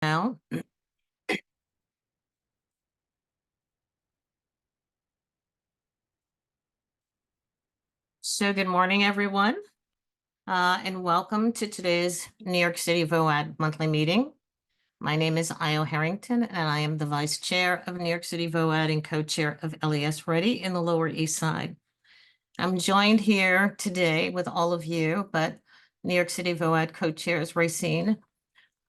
Now, so good morning, everyone, and welcome to today's New York City VOAD monthly meeting. My name is Ayo Harrington, and I am the Vice Chair of New York City VOAD and Co-Chair of LES Ready in the Lower East Side. I'm joined here today with all of you, but New York City VOAD Co-Chairs Racine,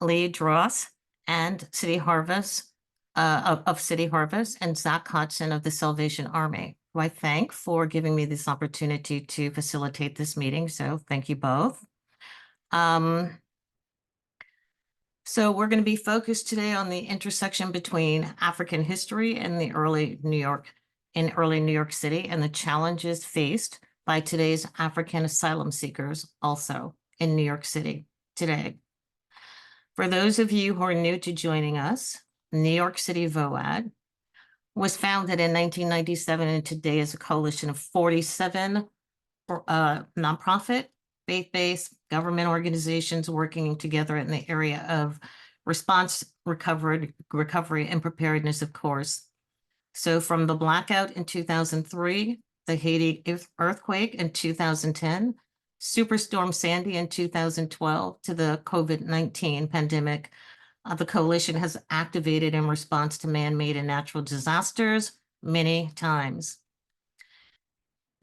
Lee Dross, and City Harvest, of City Harvest, and Zach Hodgson of the Salvation Army, who I thank for giving me this opportunity to facilitate this meeting. So thank you both. So we're going to be focused today on the intersection between African history and the early New York City, and the challenges faced by today's African asylum seekers also in New York City today. For those of you who are new to joining us, New York City VOAD was founded in 1997 and today is a coalition of 47 nonprofit, faith-based government organizations working together in the area of response, recovery, and preparedness, of course. So from the blackout in 2003, the Haiti earthquake in 2010, Superstorm Sandy in 2012, to the COVID-19 pandemic, the coalition has activated in response to man-made and natural disasters many times.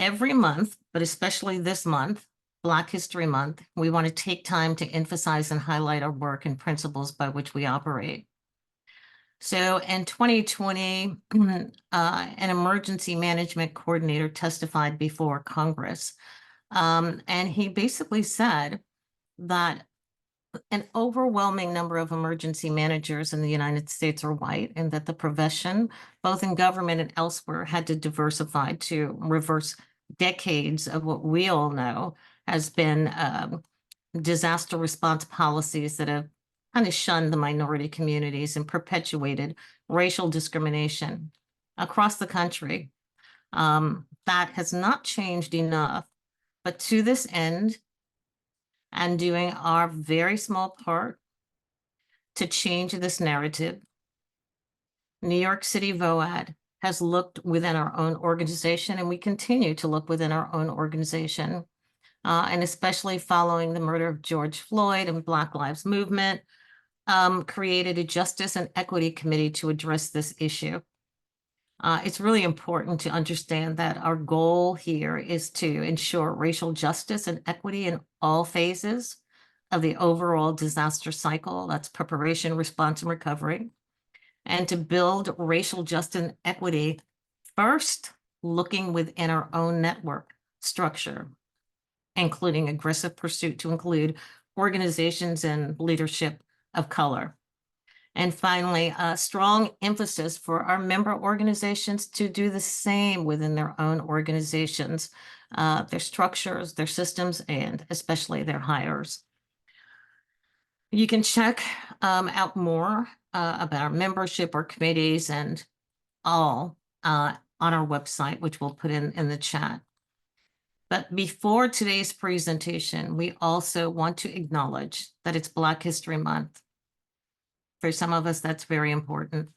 Every month, but especially this month, Black History Month, we want to take time to emphasize and highlight our work and principles by which we operate. So in 2020, an emergency management coordinator testified before Congress, and he basically said that an overwhelming number of emergency managers in the United States are white, and that the profession, both in government and elsewhere, had to diversify to reverse decades of what we all know has been disaster response policies that have kind of shunned the minority communities and perpetuated racial discrimination across the country. That has not changed enough, but to this end, and doing our very small part to change this narrative, New York City VOAD has looked within our own organization, and we continue to look within our own organization, and especially following the murder of George Floyd and Black Lives Movement, created a Justice and Equity Committee to address this issue. It's really important to understand that our goal here is to ensure racial justice and equity in all phases of the overall disaster cycle. That's preparation, response, and recovery. And to build racial justice and equity first, looking within our own network structure, including aggressive pursuit to include organizations and leadership of color. And finally, a strong emphasis for our member organizations to do the same within their own organizations, their structures, their systems, and especially their hires. You can check out more about our membership, our committees, and all on our website, which we'll put in the chat. But before today's presentation, we also want to acknowledge that it's Black History Month. For some of us, that's very important.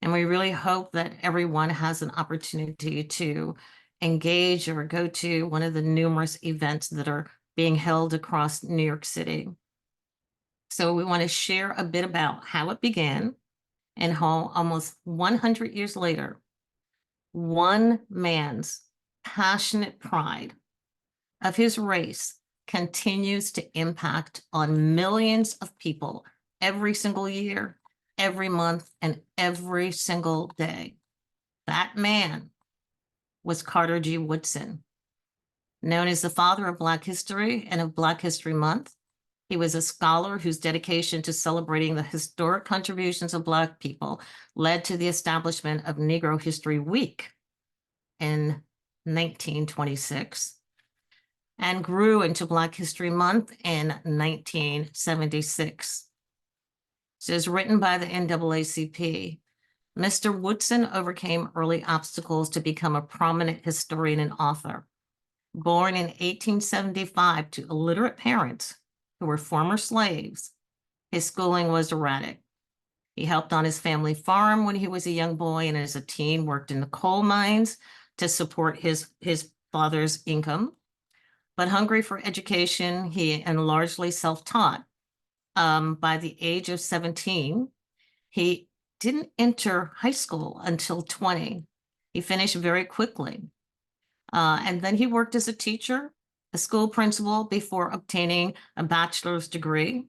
And we really hope that everyone has an opportunity to engage or go to one of the numerous events that are being held across New York City. So we want to share a bit about how it began and how almost 100 years later, one man's passionate pride of his race continues to impact on millions of people every single year, every month, and every single day. That man was Carter G. Woodson. Known as the father of Black history and of Black History Month, he was a scholar whose dedication to celebrating the historic contributions of Black people led to the establishment of Negro History Week in 1926 and grew into Black History Month in 1976. So as written by the NAACP, Mr. Woodson overcame early obstacles to become a prominent historian and author. Born in 1875 to illiterate parents who were former slaves, his schooling was erratic. He helped on his family farm when he was a young boy, and as a teen worked in the coal mines to support his father's income. But hungry for education, and largely self-taught. By the age of 17, he didn't enter high school until 20. He finished very quickly. And then he worked as a teacher, a school principal, before obtaining a bachelor's degree.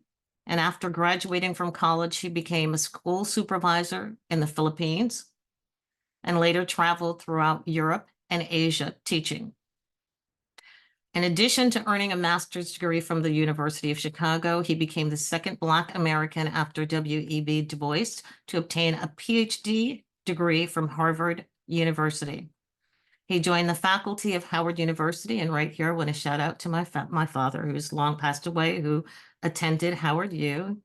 And after graduating from college, he became a school supervisor in the Philippines and later traveled throughout Europe and Asia teaching. In addition to earning a master's degree from the University of Chicago, he became the second Black American after W.E.B. Du Bois to obtain a PhD degree from Harvard University. He joined the faculty of Howard University, and right here I want to shout out to my father, who's long passed away, who attended Howard U.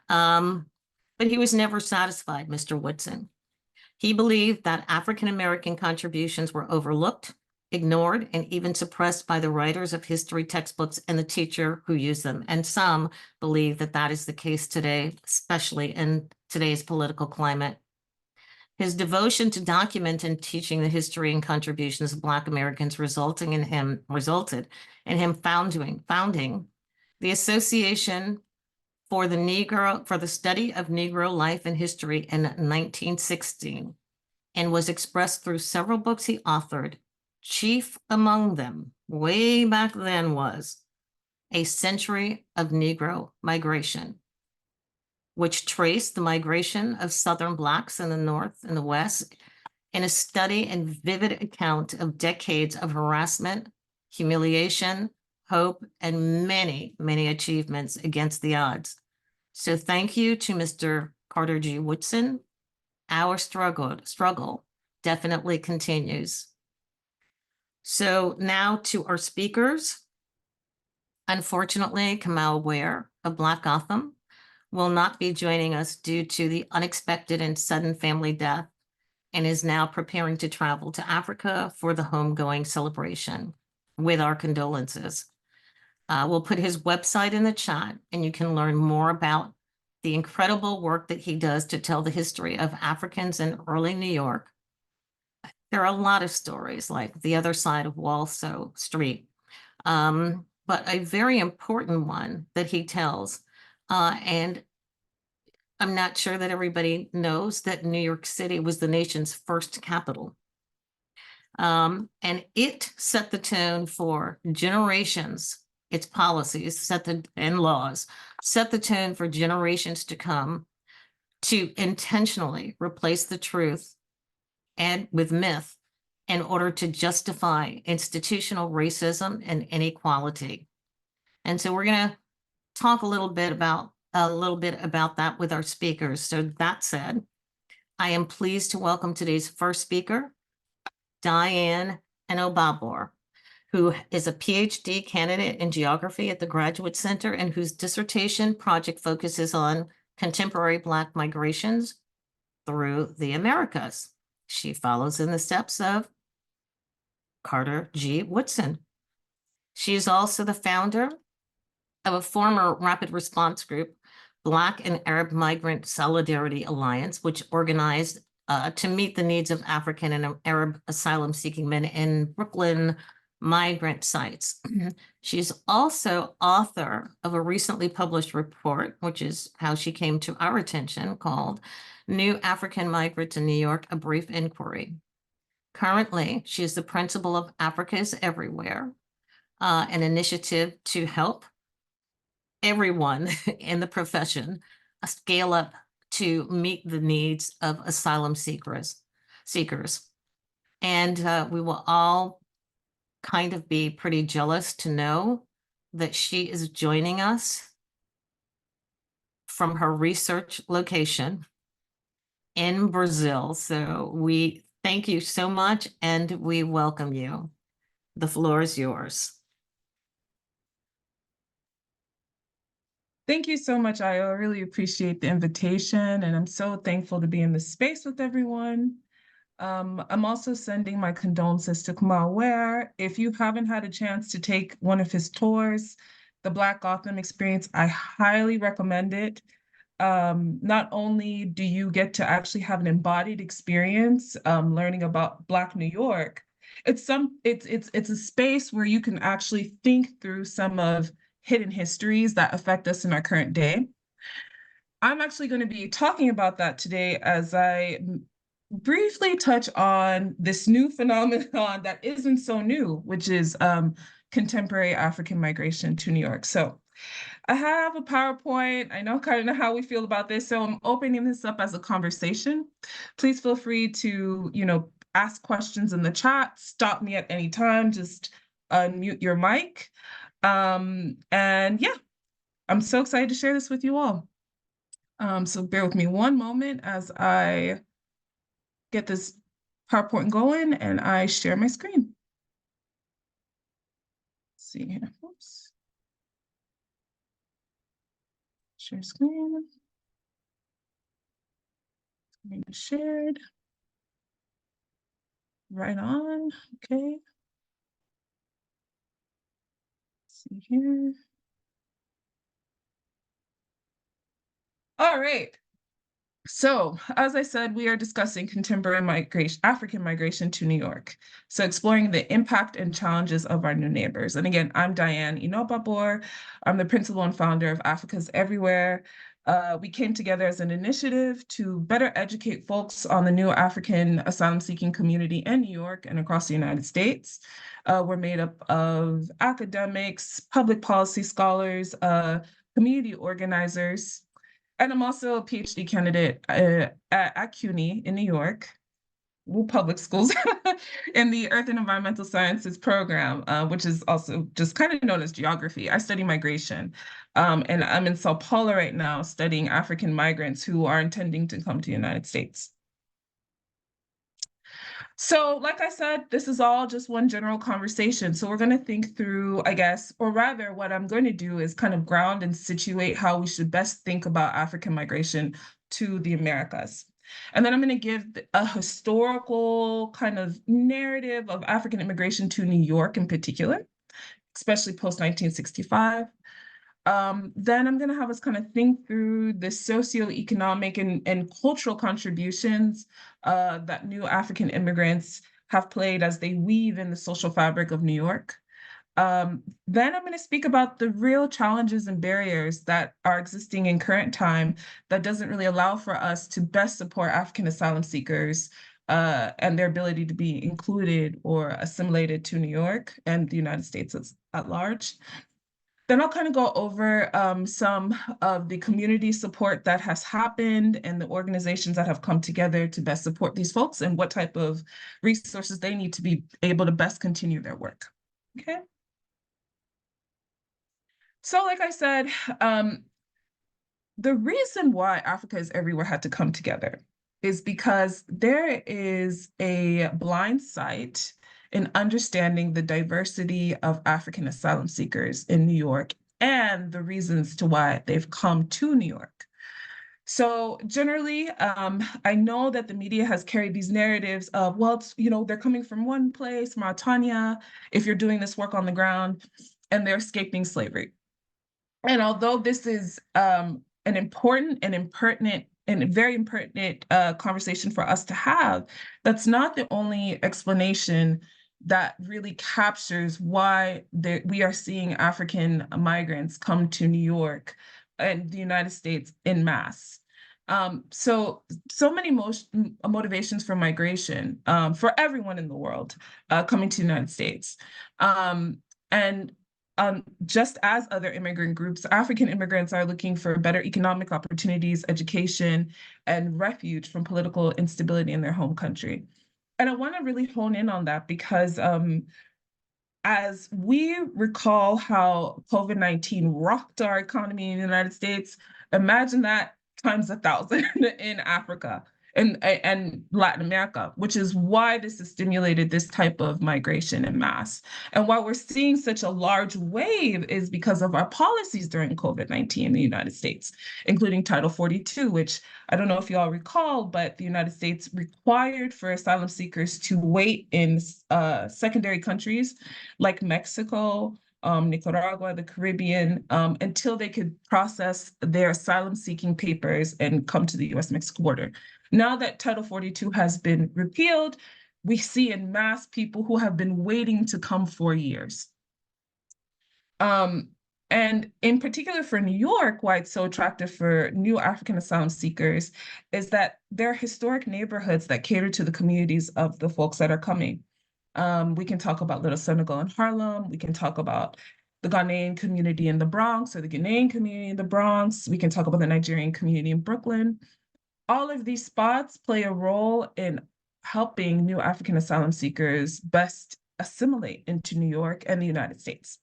But he was never satisfied, Mr. Woodson. He believed that African-American contributions were overlooked, ignored, and even suppressed by the writers of history textbooks and the teacher who used them. And some believe that that is the case today, especially in today's political climate. His devotion to document and teaching the history and contributions of Black Americans resulted in him founding the Association for the Study of Negro Life and History in 1916, and was expressed through several books he authored. Chief among them, way back then, was A Century of Negro Migration, which traced the migration of Southern Blacks in the North and the West in a study and vivid account of decades of harassment, humiliation, hope, and many, many achievements against the odds. So thank you to Mr. Carter G. Woodson. Our struggle definitely continues. So now to our speakers. Unfortunately, Kamau Ware of Black Gotham will not be joining us due to the unexpected and sudden family death, and is now preparing to travel to Africa for the homegoing celebration, with our condolences. We'll put his website in the chat, and you can learn more about the incredible work that he does to tell the history of Africans in early New York. There are a lot of stories, like the other side of Walsall Street, but a very important one that he tells, and I'm not sure that everybody knows that New York City was the nation's first capital. And it set the tone for generations. Its policies and laws set the tone for generations to come, to intentionally replace the truth and with myth in order to justify institutional racism and inequality. And so we're going to talk a little bit about that with our speakers. So that said, I am pleased to welcome today's first speaker, Diane Enobabor, who is a PhD candidate in geography at the Graduate Center and whose dissertation project focuses on contemporary Black migrations through the Americas. She follows in the steps of Carter G. Woodson. She is also the founder of a former rapid response group, Black and Arab Migrant Solidarity Alliance, which organized to meet the needs of African and Arab asylum-seeking men in Brooklyn migrant sites. She's also author of a recently published report, which is how she came to our attention, called New African Migrants in New York, A Brief Inquiry. Currently, she is the principal of Africa is Everywhere, an initiative to help everyone in the profession scale up to meet the needs of asylum seekers. And we will all kind of be pretty jealous to know that she is joining us from her research location in Brazil. So we thank you so much, and we welcome you. The floor is yours. Thank you so much, Ayo. I really appreciate the invitation, and I'm so thankful to be in this space with everyone. I'm also sending my condolences to Kamau Ware. If you haven't had a chance to take one of his tours, the Black Gotham Experience, I highly recommend it. not only do you get to actually have an embodied experience learning about Black New York, it's a space where you can actually think through some of hidden histories that affect us in our current day. I'm actually going to be talking about that today as I briefly touch on this new phenomenon that isn't so new, which is contemporary African migration to New York. So I have a PowerPoint. I know kind of how we feel about this. So I'm opening this up as a conversation. Please feel free to, ask questions in the chat. Stop me at any time. Just unmute your mic. And yeah, I'm so excited to share this with you all. So bear with me one moment as I get this PowerPoint going and I share my screen. Let's see here. Oops. Share screen. Screen shared. Right on. Okay. Let's see here. All right. So, as I said, we are discussing contemporary migration, African migration to New York. So, exploring the impact and challenges of our new neighbors. And again, I'm Diane Enobabor. I'm the principal and founder of Africa's Everywhere. We came together as an initiative to better educate folks on the new African asylum-seeking community in New York and across the United States. We're made up of academics, public policy scholars, community organizers, and I'm also a PhD candidate at CUNY in New York, public schools, in the Earth and Environmental Sciences program, which is also just kind of known as geography. I study migration, and I'm in Sao Paulo right now studying African migrants who are intending to come to the United States. So, like I said, this is all just one general conversation. So we're going to think through, I guess, or rather what I'm going to do is kind of ground and situate how we should best think about African migration to the Americas. And then I'm going to give a historical kind of narrative of African immigration to New York in particular, especially post-1965. Then I'm going to have us kind of think through the socioeconomic and cultural contributions that new African immigrants have played as they weave in the social fabric of New York. Then I'm going to speak about the real challenges and barriers that are existing in current time that doesn't really allow for us to best support African asylum seekers and their ability to be included or assimilated to New York and the United States at large. Then I'll kind of go over some of the community support that has happened and the organizations that have come together to best support these folks and what type of resources they need to be able to best continue their work. Okay. So like I said, the reason why Africa's Everywhere had to come together is because there is a blind sight in understanding the diversity of African asylum seekers in New York and the reasons to why they've come to New York. So generally, I know that the media has carried these narratives of, well, it's, they're coming from one place, Mauritania, if you're doing this work on the ground, and they're escaping slavery. And although this is an important and impertinent and very impertinent conversation for us to have, that's not the only explanation that really captures why we are seeing African migrants come to New York and the United States en masse. So many motivations for migration for everyone in the world coming to the United States. Just as other immigrant groups, African immigrants are looking for better economic opportunities, education, and refuge from political instability in their home country. And I want to really hone in on that because as we recall how COVID-19 rocked our economy in the United States, imagine that times 1,000 in Africa and Latin America, which is why this has stimulated this type of migration en masse. And why we're seeing such a large wave is because of our policies during COVID-19 in the United States, including Title 42, which I don't know if you all recall, but the United States required for asylum seekers to wait in secondary countries like Mexico, Nicaragua, the Caribbean, until they could process their asylum-seeking papers and come to the US-Mexico border. Now that Title 42 has been repealed, we see in mass people who have been waiting to come for years. And in particular for New York, why it's so attractive for new African asylum seekers is that there are historic neighborhoods that cater to the communities of the folks that are coming. We can talk about Little Senegal in Harlem. We can talk about the Ghanaian community in the Bronx or the Ghanaian community in the Bronx. We can talk about the Nigerian community in Brooklyn. All of these spots play a role in helping new African asylum seekers best assimilate into New York and the United States.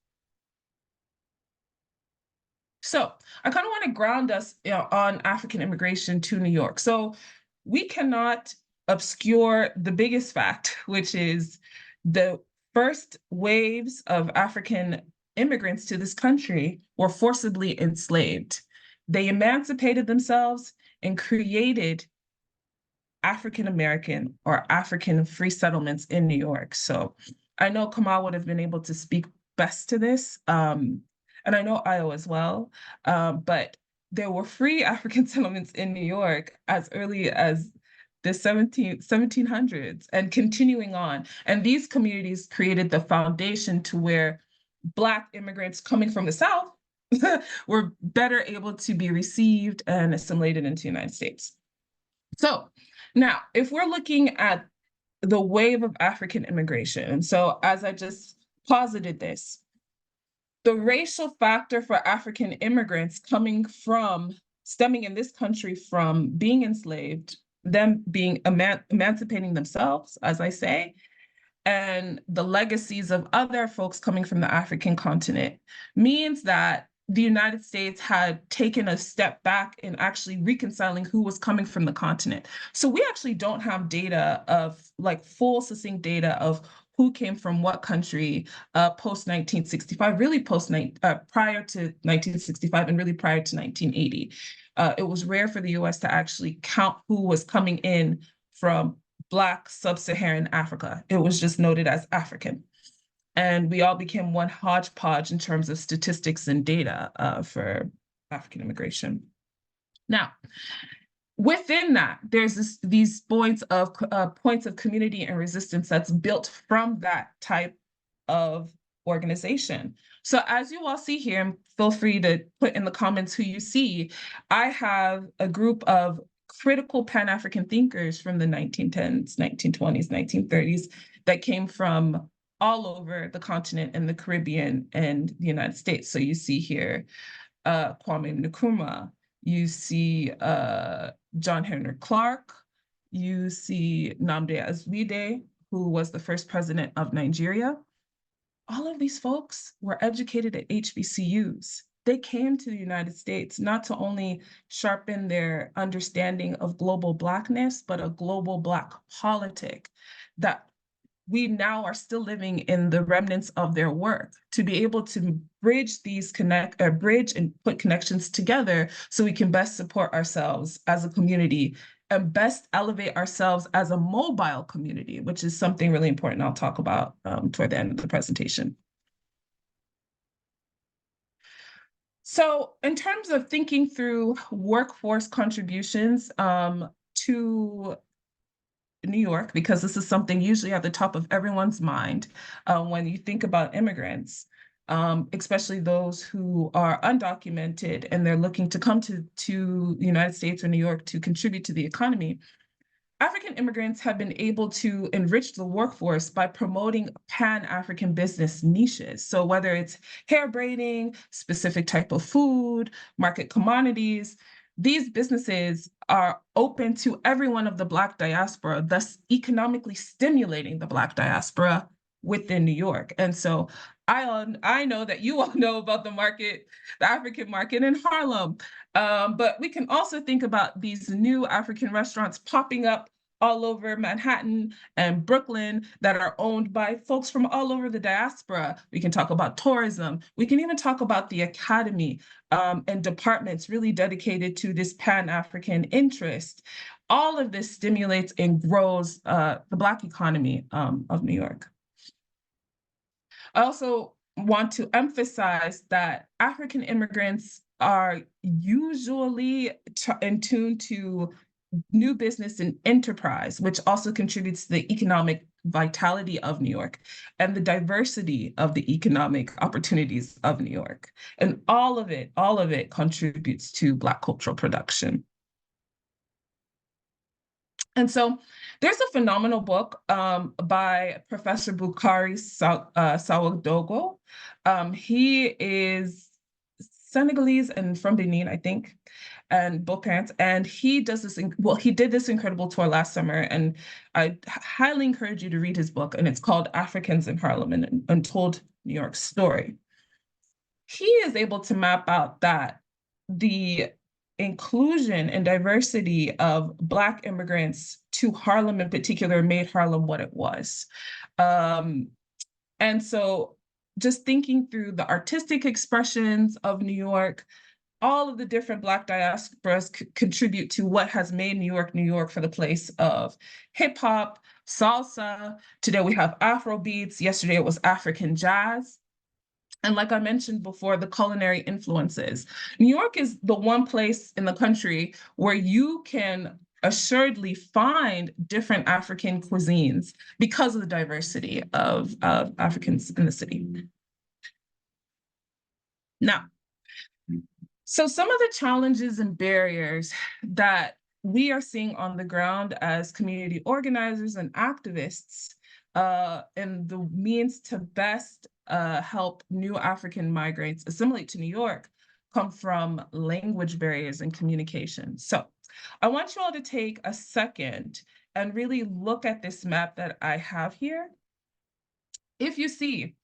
So I kind of want to ground us on African immigration to New York. So we cannot obscure the biggest fact, which is the first waves of African immigrants to this country were forcibly enslaved. They emancipated themselves and created African American or African free settlements in New York. So I know Kamal would have been able to speak best to this. And I know Ayo as well, but there were free African settlements in New York as early as the 1700s and continuing on. And these communities created the foundation to where Black immigrants coming from the South were better able to be received and assimilated into the United States. So now, if we're looking at the wave of African immigration, and so as I just posited this, the racial factor for African immigrants stemming in this country from being enslaved, them being emancipating themselves, as I say, and the legacies of other folks coming from the African continent means that the United States had taken a step back in actually reconciling who was coming from the continent. So we actually don't have data of full succinct data of who came from what country post 1965, really prior to 1965 and really prior to 1980. It was rare for the US to actually count who was coming in from Black sub-Saharan Africa. It was just noted as African. And we all became one hodgepodge in terms of statistics and data for African immigration. Now, within that, there's these points of community and resistance that's built from that type of organization. So as you all see here, and feel free to put in the comments who you see, I have a group of critical Pan-African thinkers from the 1910s, 1920s, 1930s that came from all over the continent and the Caribbean and the United States. So you see here Kwame Nkrumah, you see John Henry Clark, you see Nnamdi Azikiwe, who was the first president of Nigeria. All of these folks were educated at HBCUs. They came to the United States not to only sharpen their understanding of global Blackness, but a global Black politic that we now are still living in the remnants of their work, to be able to bridge and put connections together so we can best support ourselves as a community and best elevate ourselves as a mobile community, which is something really important I'll talk about toward the end of the presentation. So in terms of thinking through workforce contributions to New York, because this is something usually at the top of everyone's mind when you think about immigrants, especially those who are undocumented and they're looking to come to the United States or New York to contribute to the economy. African immigrants have been able to enrich the workforce by promoting Pan-African business niches. So whether it's hair braiding, specific type of food, market commodities, these businesses are open to everyone of the Black diaspora, thus economically stimulating the Black diaspora within New York. And so I know that you all know about the African market in Harlem, but we can also think about these new African restaurants popping up all over Manhattan and Brooklyn that are owned by folks from all over the diaspora. We can talk about tourism. We can even talk about the academy and departments really dedicated to this Pan-African interest. All of this stimulates and grows the Black economy of New York. I also want to emphasize that African immigrants are usually in tune to new business and enterprise, which also contributes to the economic vitality of New York and the diversity of the economic opportunities of New York. And all of it contributes to Black cultural production. And so there's a phenomenal book by Professor Bukari Sawadogo. He is Senegalese and from Benin, I think, and both parents. And he does this, he did this incredible tour last summer, and I highly encourage you to read his book, and it's called Africans in Harlem, an Untold New York Story. He is able to map out that the inclusion and diversity of Black immigrants to Harlem in particular made Harlem what it was. And so just thinking through the artistic expressions of New York, all of the different Black diasporas contribute to what has made New York for the place of hip hop, salsa. Today we have Afro beats. Yesterday it was African jazz. And like I mentioned before, the culinary influences. New York is the one place in the country where you can assuredly find different African cuisines because of the diversity of Africans in the city. Now, so some of the challenges and barriers that we are seeing on the ground as community organizers and activists, and the means to best help new African migrants assimilate to New York come from language barriers and communication. So I want you all to take a second and really look at this map that I have here. If you see,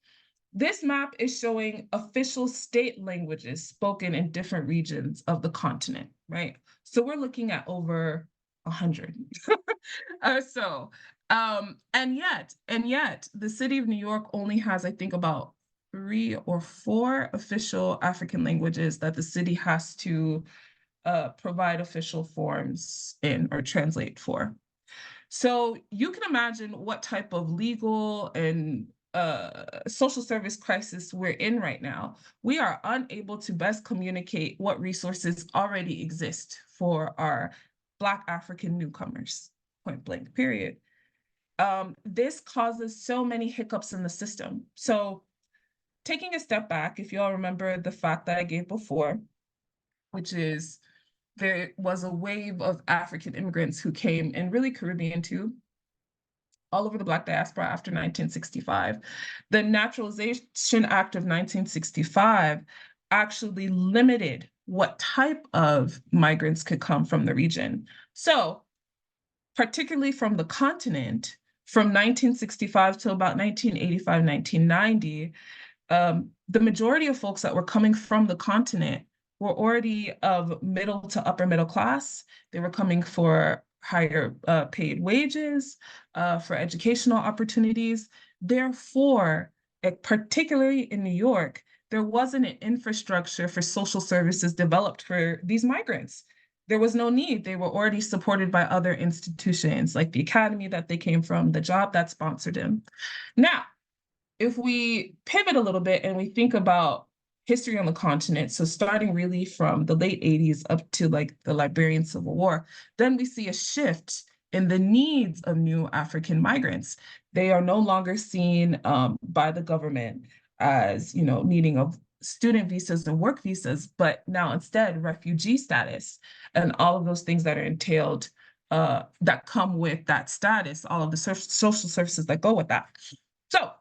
this map is showing official state languages spoken in different regions of the continent, right? So we're looking at over 100 or so. And yet, the city of New York only has, I think, about 3 or 4 official African languages that the city has to provide official forms in or translate for. So you can imagine what type of legal and social service crisis we're in right now. We are unable to best communicate what resources already exist for our Black African newcomers, point blank, period. This causes so many hiccups in the system. So taking a step back, if you all remember the fact that I gave before, which is there was a wave of African immigrants who came, and really Caribbean too, all over the Black diaspora after 1965. The Naturalization Act of 1965 actually limited what type of migrants could come from the region. So, particularly from the continent, from 1965 to about 1985, 1990, the majority of folks that were coming from the continent were already of middle to upper middle class. They were coming for higher paid wages, for educational opportunities. Therefore, particularly in New York, there wasn't an infrastructure for social services developed for these migrants. There was no need. They were already supported by other institutions, like the academy that they came from, the job that sponsored them. Now, if we pivot a little bit and we think about history on the continent, so starting really from the late 80s up to like the Liberian Civil War, then we see a shift in the needs of new African migrants. They are no longer seen by the government as, needing of student visas and work visas, but now instead refugee status and all of those things that are entailed that come with that status, all of the social services that go with that. So,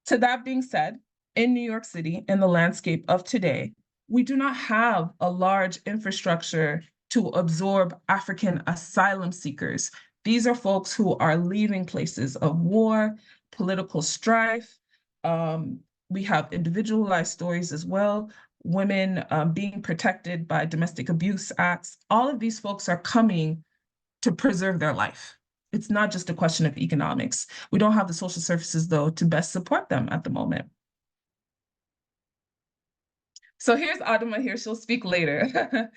to that being said, in New York City, in the landscape of today, we do not have a large infrastructure to absorb African asylum seekers. These are folks who are leaving places of war, political strife. We have individualized stories as well, women being protected by domestic abuse acts. All of these folks are coming to preserve their life. It's not just a question of economics. We don't have the social services, though, to best support them at the moment. So here's Adama here, she'll speak later.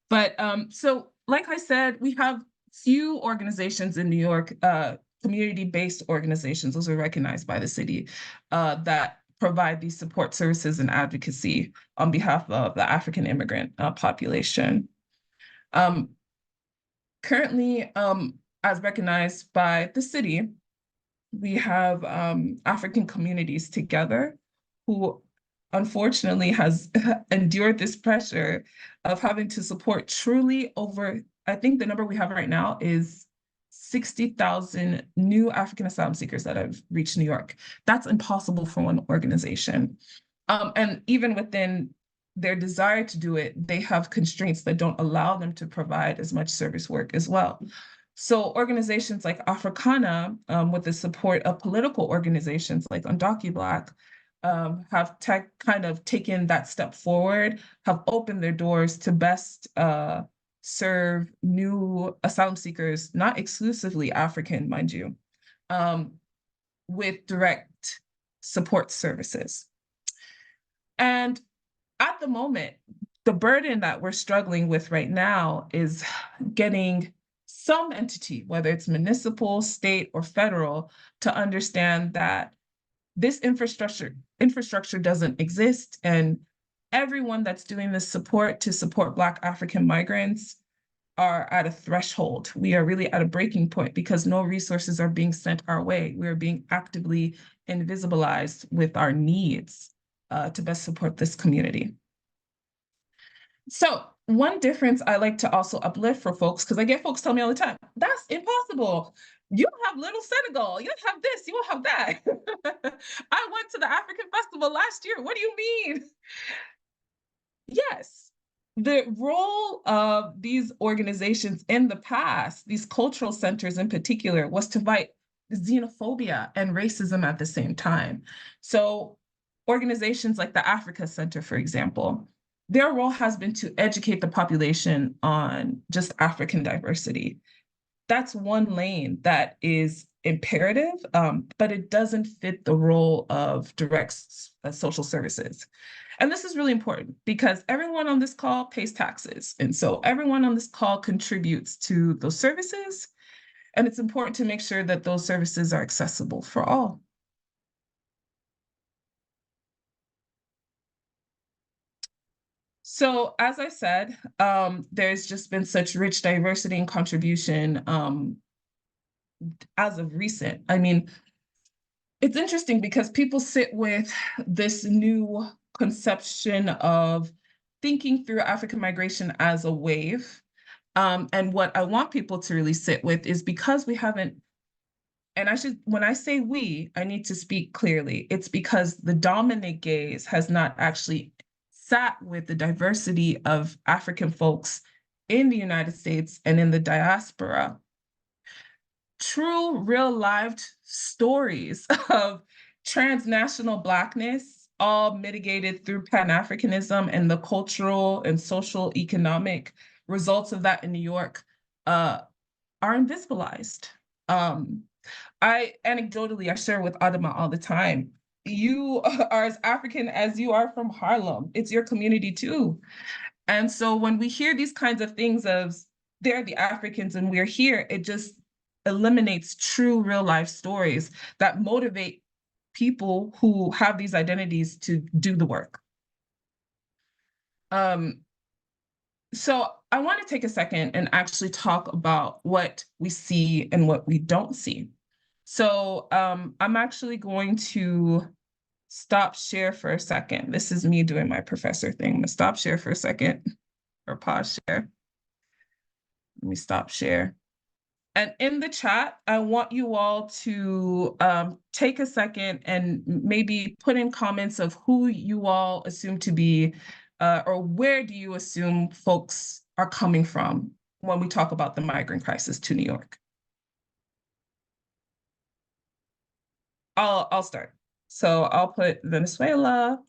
But so like I said, we have few organizations in New York community-based organizations, those are recognized by the city, that provide these support services and advocacy on behalf of the African immigrant population. Currently, as recognized by the city, we have African communities together who unfortunately has endured this pressure of having to support truly over, I think the number we have right now is 60,000 new African asylum seekers that have reached New York. That's impossible for one organization. And even within their desire to do it, they have constraints that don't allow them to provide as much service work as well. So organizations like Africana, with the support of political organizations like UndocuBlack, have kind of taken that step forward, have opened their doors to best serve new asylum seekers, not exclusively African, mind you, with direct support services. And at the moment, the burden that we're struggling with right now is getting some entity, whether it's municipal, state, or federal, to understand that this infrastructure doesn't exist, and everyone that's doing this support to support Black African migrants are at a threshold. We are really at a breaking point because no resources are being sent our way. We are being actively invisibilized with our needs to best support this community. So one difference I like to also uplift for folks, because I get folks tell me all the time, that's impossible. You don't have Little Senegal, you don't have this, you don't have that. I went to the African Festival last year. What do you mean? Yes, the role of these organizations in the past, these cultural centers in particular, was to fight xenophobia and racism at the same time. So organizations like the Africa Center, for example, their role has been to educate the population on just African diversity. That's one lane that is imperative, but it doesn't fit the role of direct social services. And this is really important because everyone on this call pays taxes. And so everyone on this call contributes to those services. And it's important to make sure that those services are accessible for all. So as I said, there's just been such rich diversity and contribution as of recent. I mean, it's interesting because people sit with this new conception of thinking through African migration as a wave. And what I want people to really sit with is because we haven't, and when I say we, I need to speak clearly. It's because the dominant gaze has not actually sat with the diversity of African folks in the United States and in the diaspora. True, real lived stories of transnational Blackness, all mitigated through Pan-Africanism and the cultural and social economic results of that in New York, are invisibilized. Anecdotally, I share with Adama all the time, you are as African as you are from Harlem. It's your community too. And so when we hear these kinds of things of, they're the Africans and we're here, it just eliminates true real life stories that motivate people who have these identities to do the work. So I want to take a second and actually talk about what we see and what we don't see. So I'm actually going to stop share for a second. This is me doing my professor thing. I'm gonna stop share for a second, or pause share. Let me stop share. And in the chat, I want you all to take a second and maybe put in comments of who you all assume to be, or where do you assume folks are coming from when we talk about the migrant crisis to New York. I'll start. So I'll put Venezuela.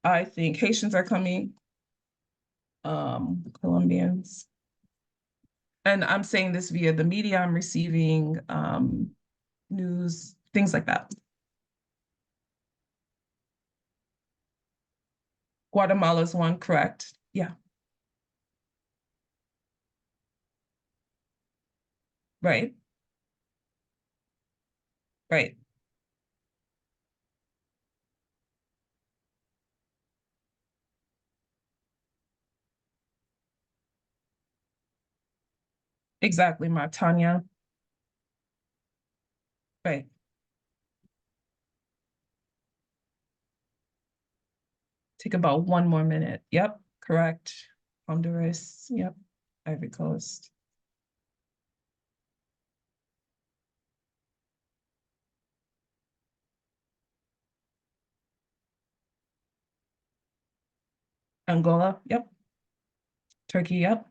I think Haitians are coming, Colombians. And I'm saying this via the media I'm receiving, news, things like that. Guatemala's one, correct? Yeah. Right. Right. Exactly, Tanya. Right. Take about 1 more minute. Yep, correct. Honduras. Yep. Ivory Coast. Angola. Yep. Turkey. Yep.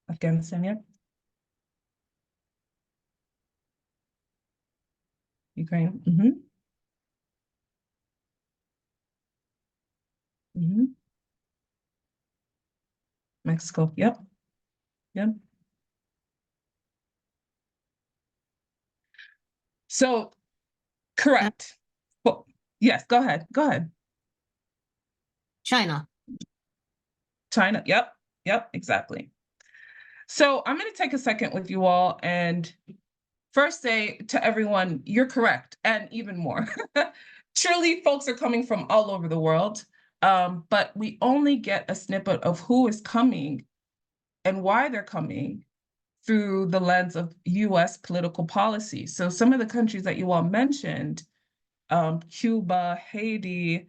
Afghanistan. Yep. Ukraine. Mm-hmm. Mm-hmm. Mexico. Yep. Yep. So, correct. Well, yes, go ahead. Go ahead. China. China. Yep. Yep. Exactly. So I'm going to take a second with you all and first say to everyone, you're correct, and even more. Surely folks are coming from all over the world, but we only get a snippet of who is coming and why they're coming through the lens of US political policy. So some of the countries that you all mentioned, Cuba, Haiti,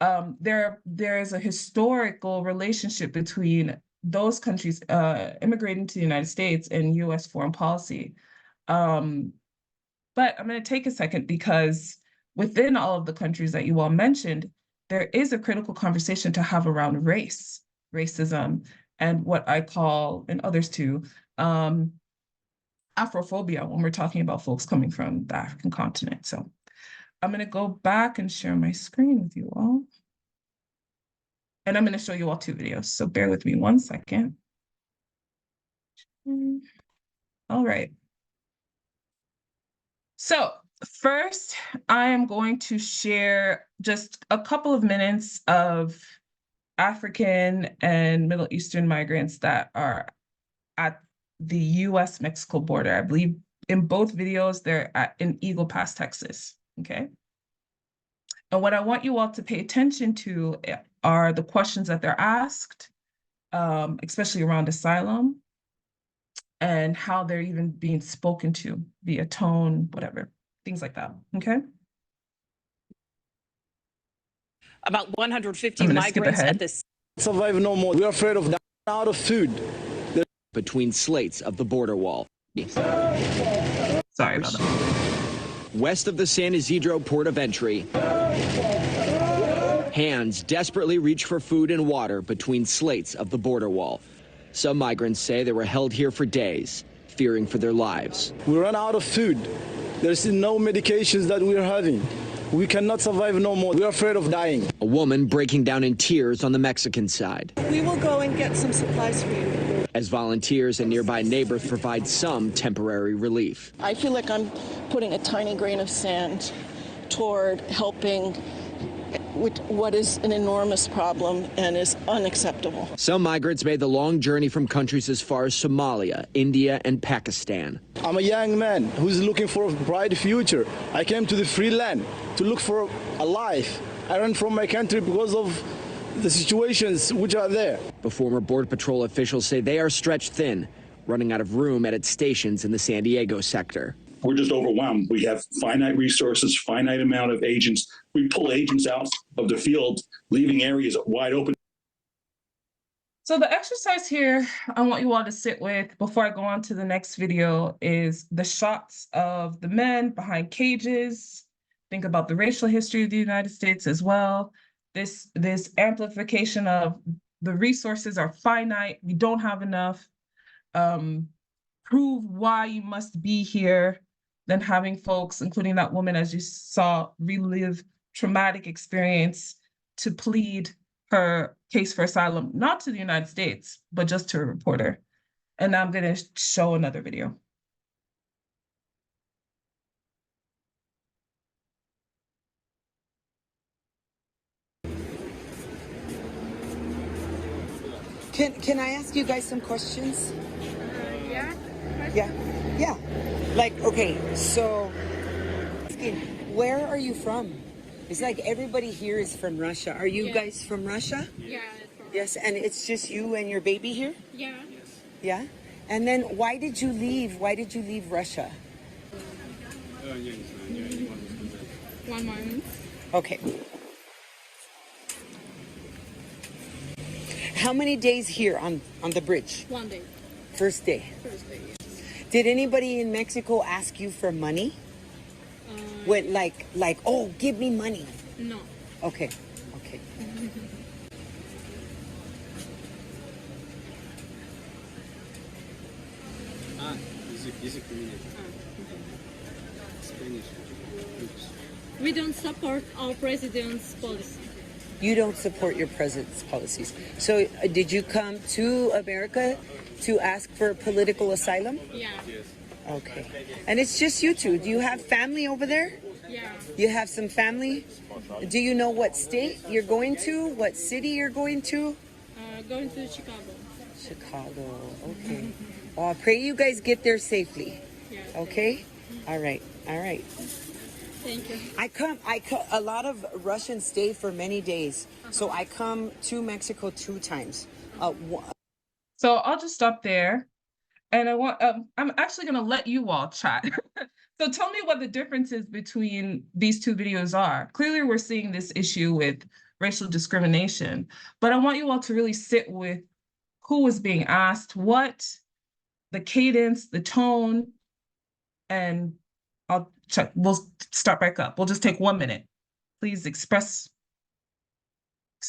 there is a historical relationship between those countries immigrating to the United States and US foreign policy. But I'm going to take a second because within all of the countries that you all mentioned, there is a critical conversation to have around race, racism, and what I call, and others too, Afrophobia when we're talking about folks coming from the African continent. So I'm going to go back and share my screen with you all. And I'm going to show you all 2 videos. So bear with me 1 second. All right. So first, I am going to share just a couple of minutes of African and Middle Eastern migrants that are at the US-Mexico border. I believe in both videos, they're in Eagle Pass, Texas, okay? And what I want you all to pay attention to are the questions that they're asked, especially around asylum, and how they're even being spoken to via tone, whatever, things like that, okay? About 150 migrants at this. Survive no more. We're afraid of dying out of food. Between slates of the border wall. Sorry about that. West of the San Isidro port of entry, hands desperately reach for food and water between slates of the border wall. Some migrants say they were held here for days, fearing for their lives. We run out of food. There's no medications that we're having. We cannot survive no more. We're afraid of dying. A woman breaking down in tears on the Mexican side. We will go and get some supplies for you. As volunteers and nearby neighbors provide some temporary relief. I feel like I'm putting a tiny grain of sand toward helping with what is an enormous problem and is unacceptable. Some migrants made the long journey from countries as far as Somalia, India, and Pakistan. I'm a young man who's looking for a bright future. I came to the free land to look for a life. I ran from my country because of the situations which are there. But former Border Patrol officials say they are stretched thin, running out of room at its stations in the San Diego sector. We're just overwhelmed. We have finite resources, finite amount of agents. We pull agents out of the field, leaving areas wide open. So the exercise here I want you all to sit with before I go on to the next video is the shots of the men behind cages. Think about the racial history of the United States as well. This amplification of the resources are finite. We don't have enough. Prove why you must be here. Then having folks, including that woman, as you saw, relive traumatic experience to plead her case for asylum, not to the United States, but just to a reporter. And I'm going to show another video. Can I ask you guys some questions? Yeah. Yeah. Yeah. Like, okay, so where are you from? It's like everybody here is from Russia. Are you guys from Russia? Yeah. Yes, and it's just you and your baby here? Yeah. Yeah? And then why did you leave? Why did you leave Russia? 1 month. Okay. How many days here on the bridge? 1 day. First day. First day. Did anybody in Mexico ask you for money? When like, oh, give me money. No. Okay. Okay. We don't support our president's policy. You don't support your president's policies. So did you come to America to ask for political asylum? Yeah. Okay. And it's just you two. Do you have family over there? Yeah. You have some family? Do you know what state you're going to? What city you're going to? Going to Chicago. Chicago. Okay. Well, I pray you guys get there safely. Yeah. Okay? All right. All right. Thank you. I come, a lot of Russians stay for many days. So I come to Mexico 2 times. So I'll just stop there. And I'm actually going to let you all chat. So tell me what the differences between these 2 videos are. Clearly, we're seeing this issue with racial discrimination, but I want you all to really sit with who was being asked, what, the cadence, the tone, and I'll check. We'll start back up. We'll just take 1 minute. Please express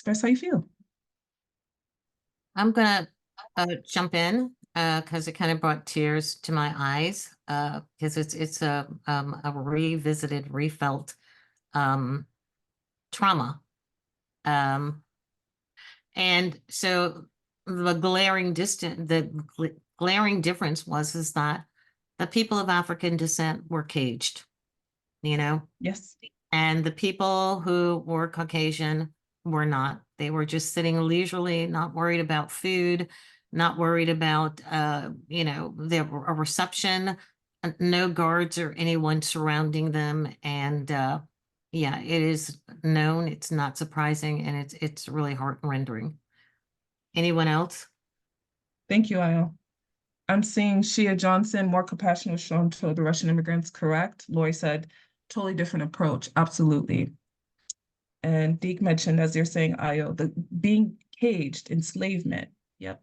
how you feel. I'm gonna jump in because it kind of brought tears to my eyes because it's a revisited, refelt trauma. And so the glaring difference is that the people of African descent were caged, you know? Yes. And the people who were Caucasian were not. They were just sitting leisurely, not worried about food, not worried about, their reception, no guards or anyone surrounding them. And yeah, it is known. It's not surprising, and it's really heart-rendering. Anyone else? Thank you, Ayo. I'm seeing Shia Johnson, more compassion was shown to the Russian immigrants, correct? Lori said, totally different approach, absolutely. And Deek mentioned, as you're saying, Ayo, the being caged, enslavement, yep.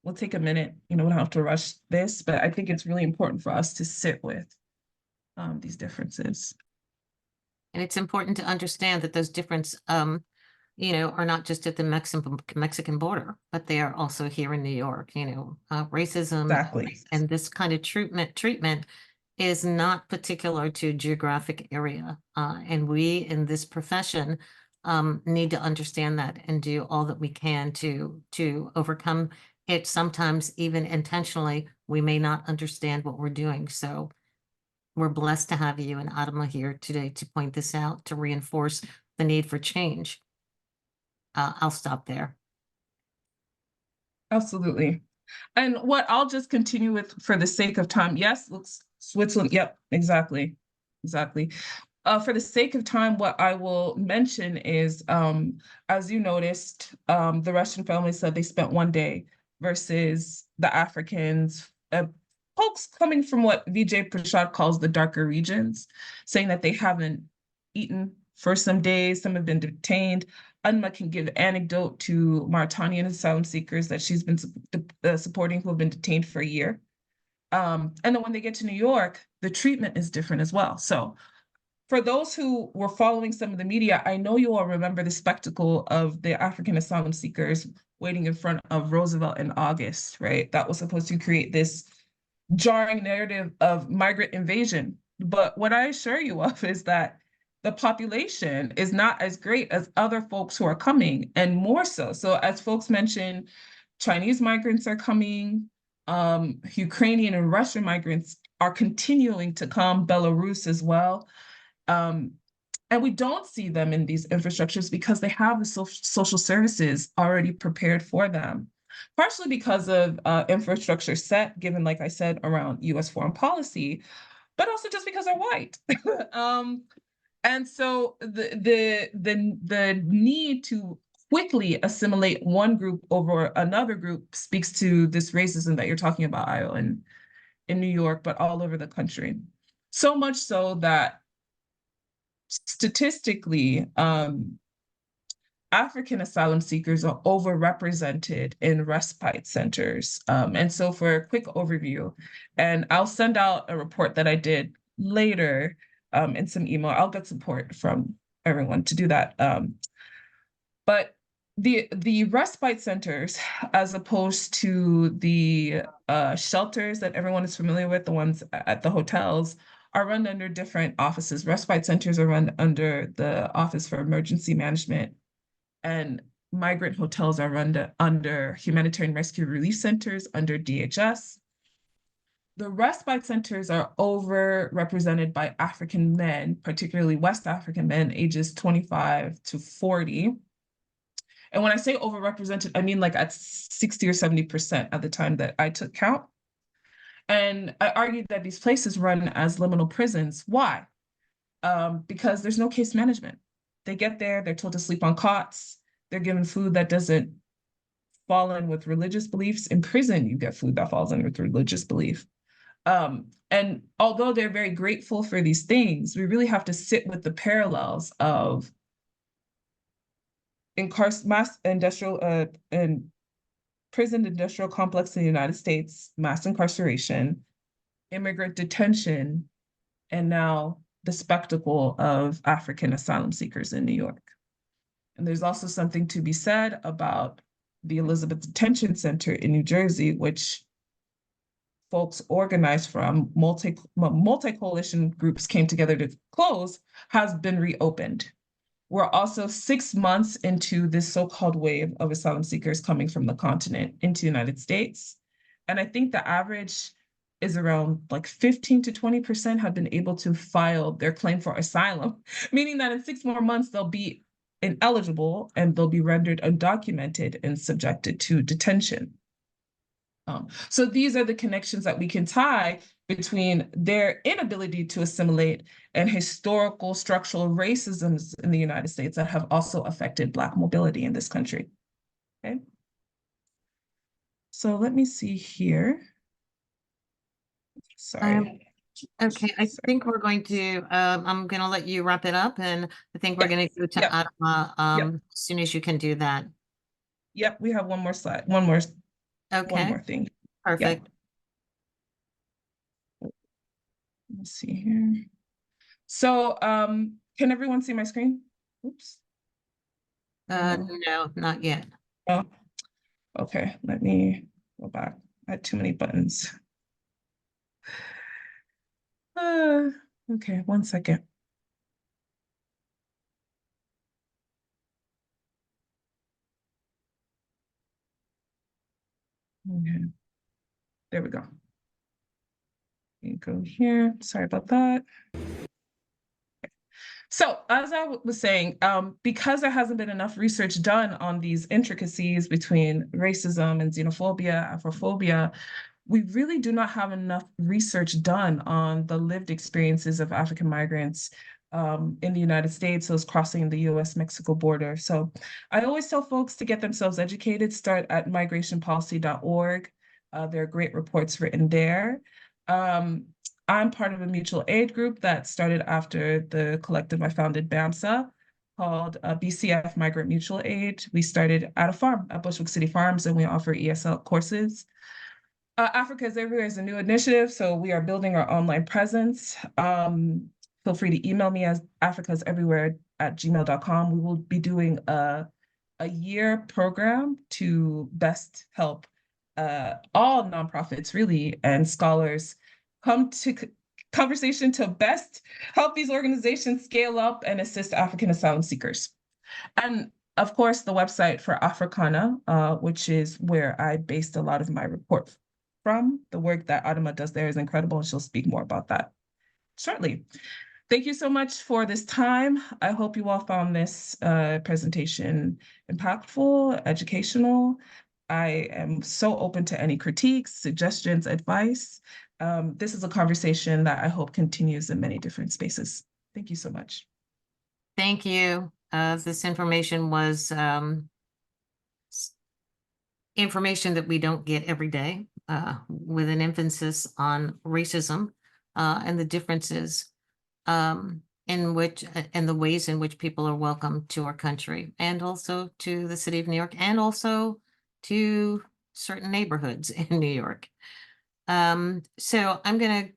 We'll take a minute, we don't have to rush this, but I think it's really important for us to sit with these differences. And it's important to understand that those differences, are not just at the Mexican border, but they are also here in New York. Racism Exactly. and this kind of treatment is not particular to geographic area. And we in this profession need to understand that and do all that we can to overcome it. Sometimes even intentionally, we may not understand what we're doing. So we're blessed to have you and Adama here today to point this out, to reinforce the need for change. I'll stop there. Absolutely. And what I'll just continue with for the sake of time. Yes, looks Switzerland. Yep, exactly. Exactly. For the sake of time, what I will mention is, as you noticed, the Russian family said they spent 1 day versus the Africans, folks coming from what Vijay Prashad calls the darker regions, saying that they haven't eaten for some days, some have been detained. Anma can give anecdote to Mauritanian asylum seekers that she's been supporting who have been detained for a year. And then when they get to New York, the treatment is different as well. So for those who were following some of the media, I know you all remember the spectacle of the African asylum seekers waiting in front of Roosevelt in August, right? That was supposed to create this jarring narrative of migrant invasion. But what I assure you of is that the population is not as great as other folks who are coming, and more so. So as folks mentioned, Chinese migrants are coming, Ukrainian and Russian migrants are continuing to come, Belarus as well. And we don't see them in these infrastructures because they have the social services already prepared for them, partially because of infrastructure set, given, like I said, around US foreign policy, but also just because they're white. And so the need to quickly assimilate one group over another group speaks to this racism that you're talking about, Ayo, in New York, but all over the country. So much so that statistically, African asylum seekers are overrepresented in respite centers. And so for a quick overview, and I'll send out a report that I did later in some email. I'll get support from everyone to do that. But the respite centers, as opposed to the shelters that everyone is familiar with, the ones at the hotels, are run under different offices. Respite centers are run under the Office for Emergency Management, and migrant hotels are run under Humanitarian Rescue Relief Centers under DHS. The respite centers are overrepresented by African men, particularly West African men, ages 25 to 40. And when I say overrepresented, I mean like at 60 or 70% at the time that I took count. And I argued that these places run as liminal prisons. Why? Because there's no case management. They get there, they're told to sleep on cots, they're given food that doesn't fall in with religious beliefs. In prison, you get food that falls in with religious belief. And although they're very grateful for these things, we really have to sit with the parallels of mass industrial and prison industrial complex in the United States, mass incarceration, immigrant detention, and now the spectacle of African asylum seekers in New York. And there's also something to be said about the Elizabeth Detention Center in New Jersey, which folks organized from multi-coalition groups came together to close, has been reopened. We're also 6 months into this so-called wave of asylum seekers coming from the continent into the United States. And I think the average is around like 15 to 20% have been able to file their claim for asylum, meaning that in 6 more months, they'll be ineligible and they'll be rendered undocumented and subjected to detention. So these are the connections that we can tie between their inability to assimilate and historical structural racisms in the United States that have also affected Black mobility in this country. Okay. So let me see here. Sorry. Okay, I think we're going to, I'm going to let you wrap it up, and I think we're going to go to Adama as soon as you can do that. Yep, we have one more slide, one more thing. Perfect. Let's see here. So can everyone see my screen? Oops. No, not yet. Oh, okay, let me go back. I had too many buttons. Okay, 1 second. Okay, there we go. Let me go here. Sorry about that. So as I was saying, because there hasn't been enough research done on these intricacies between racism and xenophobia, Afrophobia, we really do not have enough research done on the lived experiences of African migrants in the United States, those crossing the US-Mexico border. So I always tell folks to get themselves educated, start at migrationpolicy.org. There are great reports written there. I'm part of a mutual aid group that started after the collective I founded, BAMSA, called BCF Migrant Mutual Aid. We started at a farm at Bushwick City Farms, and we offer ESL courses. Africa is Everywhere is a new initiative, so we are building our online presence. Feel free to email me as africaseverywhere@gmail.com. We will be doing a year program to best help all nonprofits, really, and scholars come to conversation to best help these organizations scale up and assist African asylum seekers. And of course, the website for Africana, which is where I based a lot of my report from. The work that Adama does there is incredible, and she'll speak more about that shortly. Thank you so much for this time. I hope you all found this presentation impactful, educational. I am so open to any critiques, suggestions, advice. This is a conversation that I hope continues in many different spaces. Thank you so much. Thank you. This information was information that we don't get every day, with an emphasis on racism and the differences in which and the ways in which people are welcome to our country, and also to the city of New York, and also to certain neighborhoods in New York. So I'm going to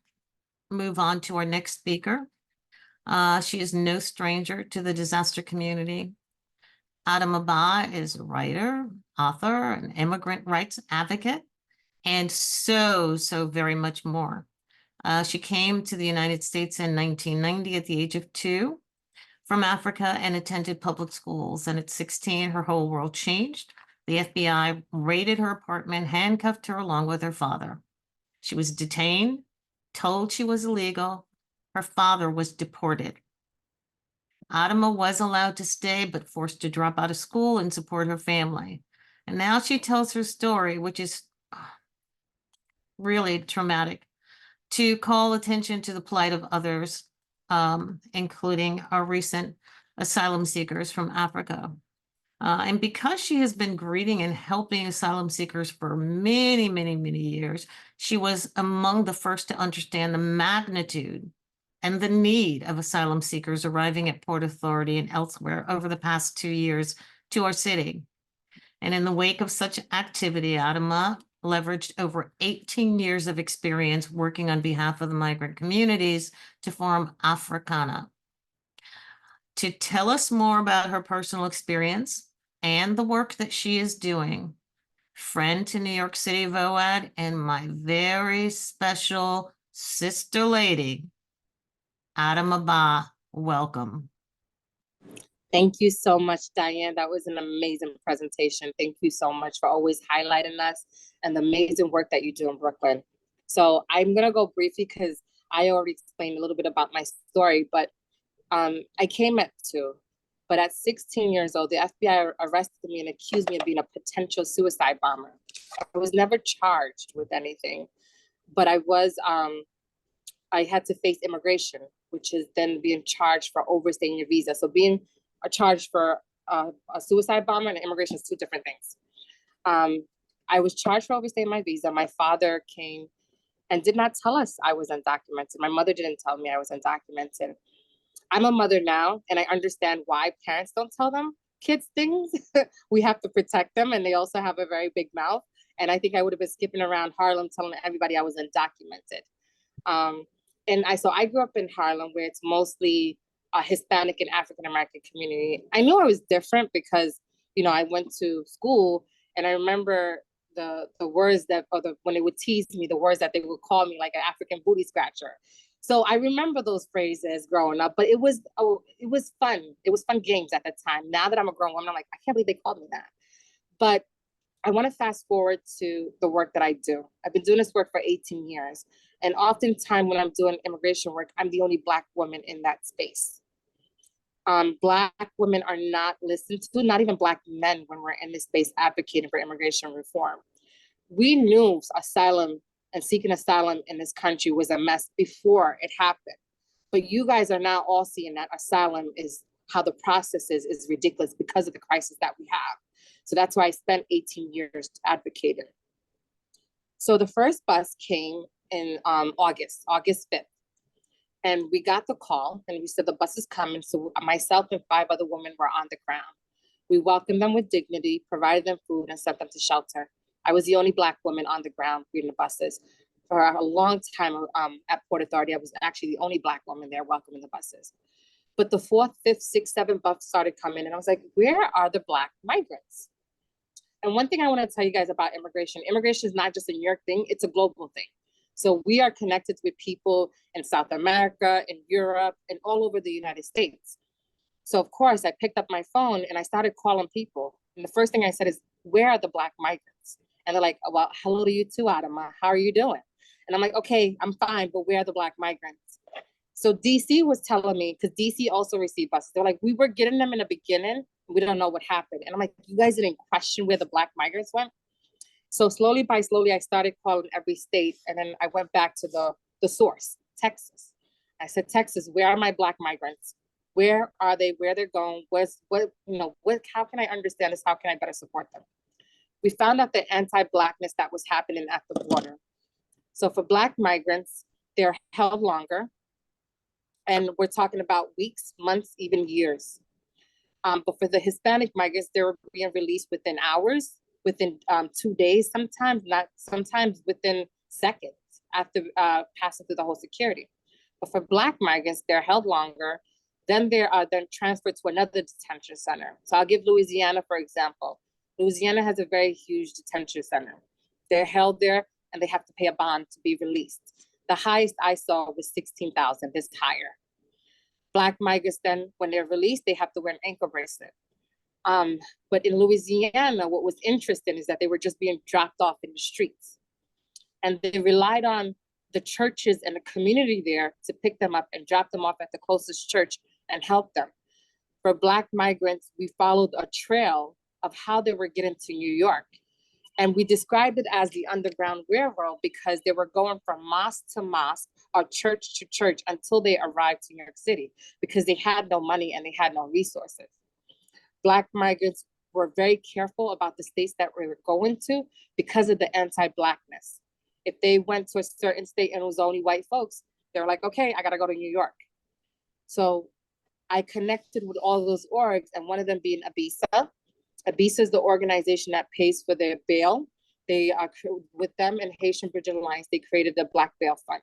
move on to our next speaker. She is no stranger to the disaster community. Adama Bah is a writer, author, an immigrant rights advocate, and so very much more. She came to the United States in 1990 at the age of 2 from Africa and attended public schools. And at 16, her whole world changed. The FBI raided her apartment, handcuffed her along with her father. She was detained, told she was illegal. Her father was deported. Adama was allowed to stay, but forced to drop out of school and support her family. And now she tells her story, which is really traumatic, to call attention to the plight of others, including our recent asylum seekers from Africa. And because she has been greeting and helping asylum seekers for many, many, many years, she was among the first to understand the magnitude and the need of asylum seekers arriving at Port Authority and elsewhere over the past 2 years to our city. And in the wake of such activity, Adama leveraged over 18 years of experience working on behalf of the migrant communities to form Africana. To tell us more about her personal experience and the work that she is doing, friend to New York City VOAD and my very special sister lady, Adama Bah, welcome. Thank you so much, Diane. That was an amazing presentation. Thank you so much for always highlighting us and the amazing work that you do in Brooklyn. So I'm going to go briefly because I already explained a little bit about my story, but I came at 2. But at 16 years old, the FBI arrested me and accused me of being a potential suicide bomber. I was never charged with anything, but I had to face immigration, which is then being charged for overstaying your visa. So being charged for a suicide bomber and immigration is 2 different things. I was charged for overstaying my visa. My father came and did not tell us I was undocumented. My mother didn't tell me I was undocumented. I'm a mother now, and I understand why parents don't tell them kids things. We have to protect them, and they also have a very big mouth. And I think I would have been skipping around Harlem telling everybody I was undocumented. So I grew up in Harlem, where it's mostly a Hispanic and African American community. I knew I was different because, I went to school, and I remember the words that, when they would tease me, the words that they would call me, like an African booty scratcher. So I remember those phrases growing up, but it was fun. It was fun games at the time. Now that I'm a grown woman, I'm like, I can't believe they called me that. But I want to fast forward to the work that I do. I've been doing this work for 18 years. And oftentimes when I'm doing immigration work, I'm the only Black woman in that space. Black women are not listened to, not even Black men, when we're in this space advocating for immigration reform. We knew asylum and seeking asylum in this country was a mess before it happened. But you guys are now all seeing that asylum is how the process is ridiculous because of the crisis that we have. So that's why I spent 18 years advocating. So the first bus came in August 5th. And we got the call and we said the bus is coming. So myself and 5 other women were on the ground. We welcomed them with dignity, provided them food, and sent them to shelter. I was the only Black woman on the ground reading the buses. For a long time at Port Authority, I was actually the only Black woman there welcoming the buses. But the 4th, 5th, 6th, 7th bus started coming, and I was like, where are the Black migrants? And one thing I want to tell you guys about immigration is not just a New York thing, it's a global thing. So we are connected with people in South America, in Europe, and all over the United States. So of course, I picked up my phone and I started calling people. And the first thing I said is, where are the Black migrants? And they're like, well, hello to you too, Adama. How are you doing? And I'm like, okay, I'm fine, but where are the Black migrants? So DC was telling me, because DC also received buses. They're like, we were getting them in the beginning. We don't know what happened. And I'm like, you guys didn't question where the Black migrants went? So slowly by slowly, I started calling every state. And then I went back to the source, Texas. I said, Texas, where are my Black migrants? Where are they? Where they're going? How can I understand this? How can I better support them? We found out the anti-Blackness that was happening at the border. So for Black migrants, they're held longer. And we're talking about weeks, months, even years. But for the Hispanic migrants, they were being released within hours, within 2 days, sometimes within seconds after passing through the whole security. But for Black migrants, they're held longer. Then they are then transferred to another detention center. So I'll give Louisiana, for example. Louisiana has a very huge detention center. They're held there and they have to pay a bond to be released. The highest I saw was 16,000, this higher. Black migrants then, when they're released, they have to wear an ankle bracelet. But in Louisiana, what was interesting is that they were just being dropped off in the streets. And they relied on the churches and the community there to pick them up and drop them off at the closest church and help them. For Black migrants, we followed a trail of how they were getting to New York. And we described it as the Underground Railroad because they were going from mosque to mosque or church to church until they arrived to New York City because they had no money and they had no resources. Black migrants were very careful about the states that we were going to because of the anti-Blackness. If they went to a certain state and it was only white folks, they were like, okay, I gotta go to New York. So I connected with all those orgs, and one of them being ABISA. ABISA is the organization that pays for their bail. They are with them and Haitian Bridge Alliance, they created the Black Bail Fund.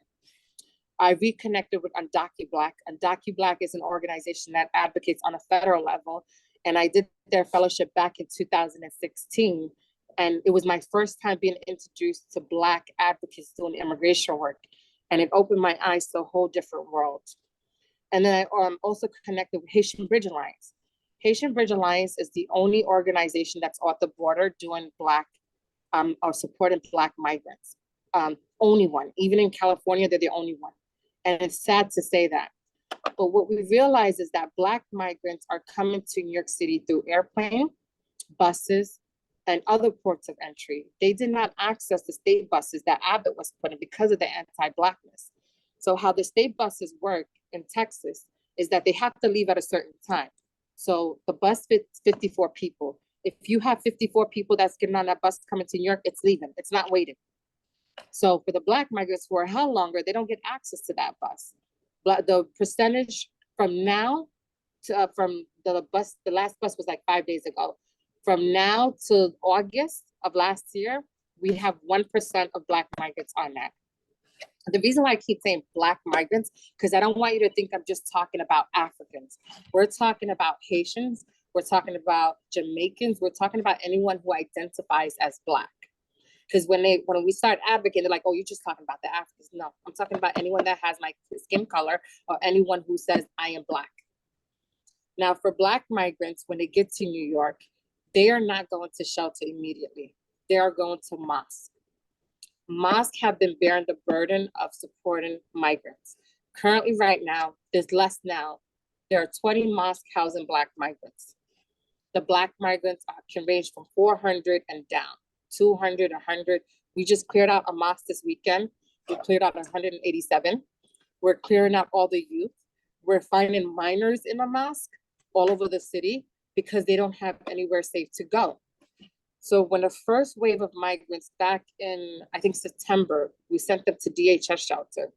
I reconnected with Undaki Black. Undaki Black is an organization that advocates on a federal level. And I did their fellowship back in 2016. And it was my first time being introduced to Black advocates doing immigration work. And it opened my eyes to a whole different world. And then I also connected with Haitian Bridge Alliance. Haitian Bridge Alliance is the only organization that's at the border doing Black or supporting Black migrants. Only one. Even in California, they're the only one. And it's sad to say that. But what we realize is that Black migrants are coming to New York City through airplane, buses, and other ports of entry. They did not access the state buses that Abbott was putting because of the anti-Blackness. So how the state buses work in Texas is that they have to leave at a certain time. So the bus fits 54 people. If you have 54 people that's getting on that bus coming to New York, it's leaving. It's not waiting. So for the Black migrants who are held longer, they don't get access to that bus. But the percentage from now to from the last bus was like 5 days ago. From now to August of last year, we have 1% of Black migrants on that. The reason why I keep saying Black migrants, because I don't want you to think I'm just talking about Africans. We're talking about Haitians. We're talking about Jamaicans. We're talking about anyone who identifies as Black. Because when we start advocating, they're like, oh, you're just talking about the Africans. No, I'm talking about anyone that has my skin color or anyone who says I am Black. Now, for Black migrants, when they get to New York, they are not going to shelter immediately. They are going to mosques. Mosques have been bearing the burden of supporting migrants. Currently, right now, there's less now. There are 20 mosques housing Black migrants. The Black migrants can range from 400 and down, 200, 100. We just cleared out a mosque this weekend. We cleared out 187. We're clearing out all the youth. We're finding minors in a mosque all over the city because they don't have anywhere safe to go. So when the first wave of migrants back in, I think September, we sent them to DHS shelter.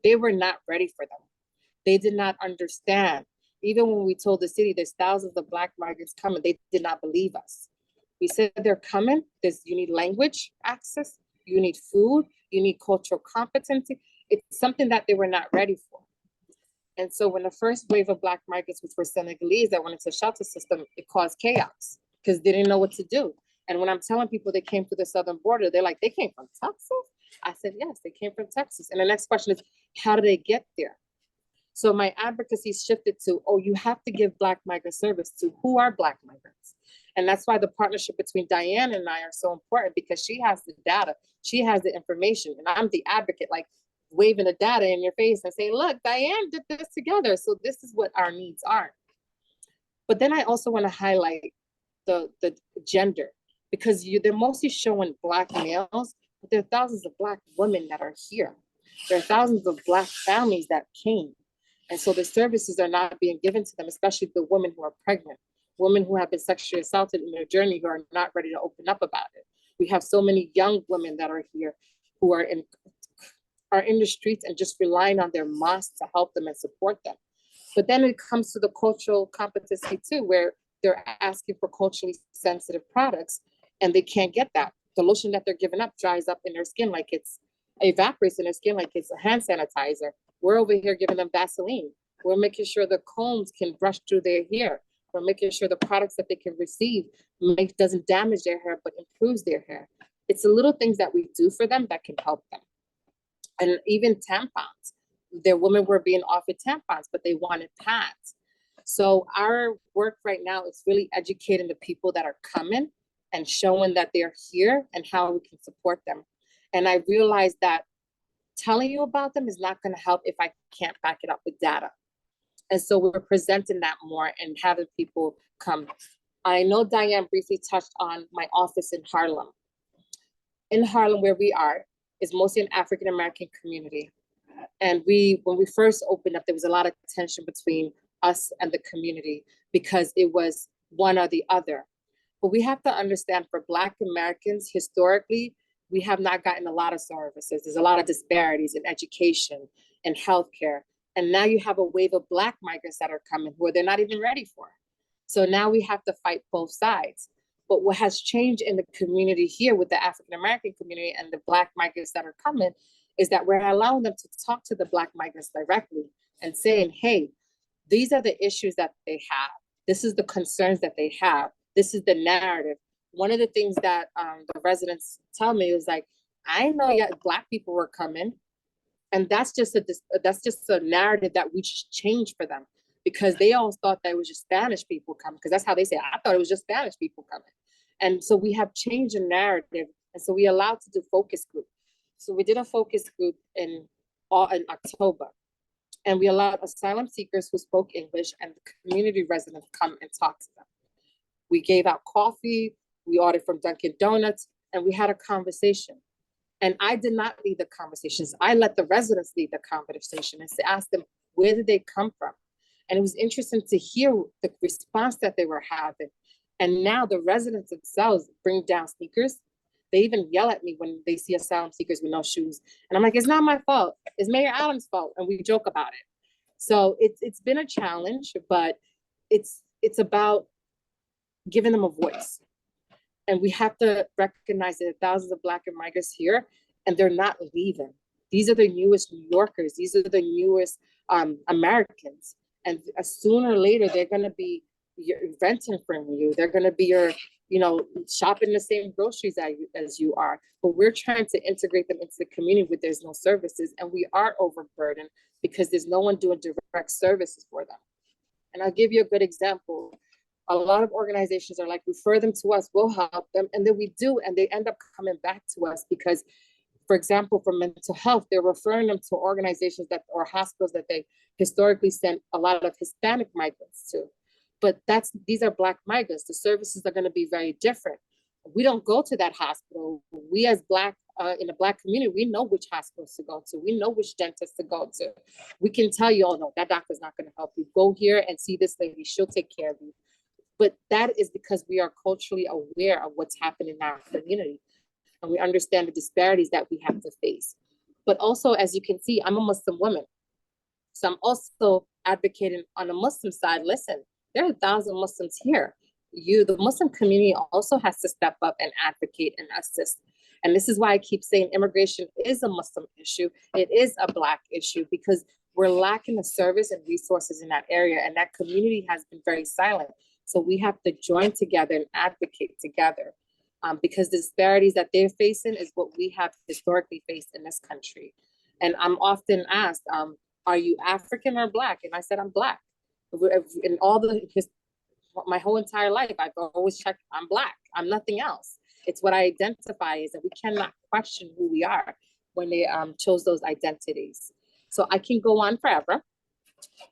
They were not ready for them. They did not understand. Even when we told the city there's thousands of Black migrants coming, they did not believe us. We said they're coming, you need language access, you need food, you need cultural competency. It's something that they were not ready for. And so when the first wave of Black migrants, which were Senegalese that went into the shelter system, it caused chaos because they didn't know what to do. And when I'm telling people they came to the southern border, they're like, they came from Texas? I said, yes, they came from Texas. And the next question is, how did they get there? So my advocacy shifted to, oh, you have to give Black migrant service to who are Black migrants. And that's why the partnership between Diane and I are so important because she has the data, she has the information, and I'm the advocate. Like, waving the data in your face and saying, look, Diane did this together. So this is what our needs are. But then I also want to highlight the gender, because they're mostly showing Black males, but there are thousands of Black women that are here. There are thousands of Black families that came. And so the services are not being given to them, especially the women who are pregnant, women who have been sexually assaulted in their journey who are not ready to open up about it. We have so many young women that are here who are in the streets and just relying on their mosques to help them and support them. But then it comes to the cultural competency too, where they're asking for culturally sensitive products and they can't get that. The lotion that they're giving up dries up in their skin like evaporates in their skin like it's a hand sanitizer. We're over here giving them Vaseline. We're making sure the combs can brush through their hair. We're making sure the products that they can receive doesn't damage their hair, but improves their hair. It's the little things that we do for them that can help them. And even tampons. Their women were being offered tampons, but they wanted pads. So our work right now is really educating the people that are coming and showing that they're here and how we can support them. And I realized that telling you about them is not going to help if I can't back it up with data. And so we're presenting that more and having people come. I know Diane briefly touched on my office in Harlem. In Harlem, where we are, is mostly an African-American community. And when we first opened up, there was a lot of tension between us and the community because it was one or the other. But we have to understand, for Black Americans, historically, we have not gotten a lot of services. There's a lot of disparities in education and healthcare. And now you have a wave of Black migrants that are coming who they're not even ready for. So now we have to fight both sides. But what has changed in the community here with the African-American community and the Black migrants that are coming is that we're allowing them to talk to the Black migrants directly and saying, hey, these are the issues that they have. This is the concerns that they have. This is the narrative. One of the things that the residents tell me is like, I know Black people were coming, and that's just a narrative that we just changed for them, because they all thought that it was just Spanish people coming, because that's how they say it. I thought it was just Spanish people coming. And so we have changed the narrative, and so we allowed to do focus group. So we did a focus group in October, and we allowed asylum seekers who spoke English and the community residents come and talk to them. We gave out coffee, we ordered from Dunkin' Donuts, and we had a conversation. And I did not lead the conversations. I let the residents lead the conversation and ask them, where did they come from? And it was interesting to hear the response that they were having. And now the residents themselves bring down sneakers. They even yell at me when they see asylum seekers with no shoes. And I'm like, it's not my fault. It's Mayor Adams' fault. And we joke about it. So it's been a challenge, but it's about giving them a voice. And we have to recognize that there are thousands of Black migrants here, and they're not leaving. These are the newest New Yorkers. These are the newest Americans. And sooner or later, they're going to be renting from you. They're going to be shopping the same groceries as you are. But we're trying to integrate them into the community where there's no services. And we are overburdened because there's no one doing direct services for them. And I'll give you a good example. A lot of organizations are like, refer them to us, we'll help them. And then we do, and they end up coming back to us because, for example, for mental health, they're referring them to organizations or hospitals that they historically sent a lot of Hispanic migrants to. But these are Black migrants. The services are going to be very different. We don't go to that hospital. We as Black, in the Black community, we know which hospitals to go to. We know which dentist to go to. We can tell you, oh no, that doctor's not going to help you. Go here and see this lady. She'll take care of you. But that is because we are culturally aware of what's happening in our community. And we understand the disparities that we have to face. But also, as you can see, I'm a Muslim woman. So I'm also advocating on the Muslim side, listen, there are 1,000 Muslims here. The Muslim community also has to step up and advocate and assist. And this is why I keep saying immigration is a Muslim issue. It is a Black issue because we're lacking the service and resources in that area. And that community has been very silent. So we have to join together and advocate together because the disparities that they're facing is what we have historically faced in this country. And I'm often asked, are you African or Black? And I said, I'm Black. In my whole entire life, I've always checked, I'm Black. I'm nothing else. It's what I identify as, and we cannot question who we are. when they chose those identities. So I can go on forever.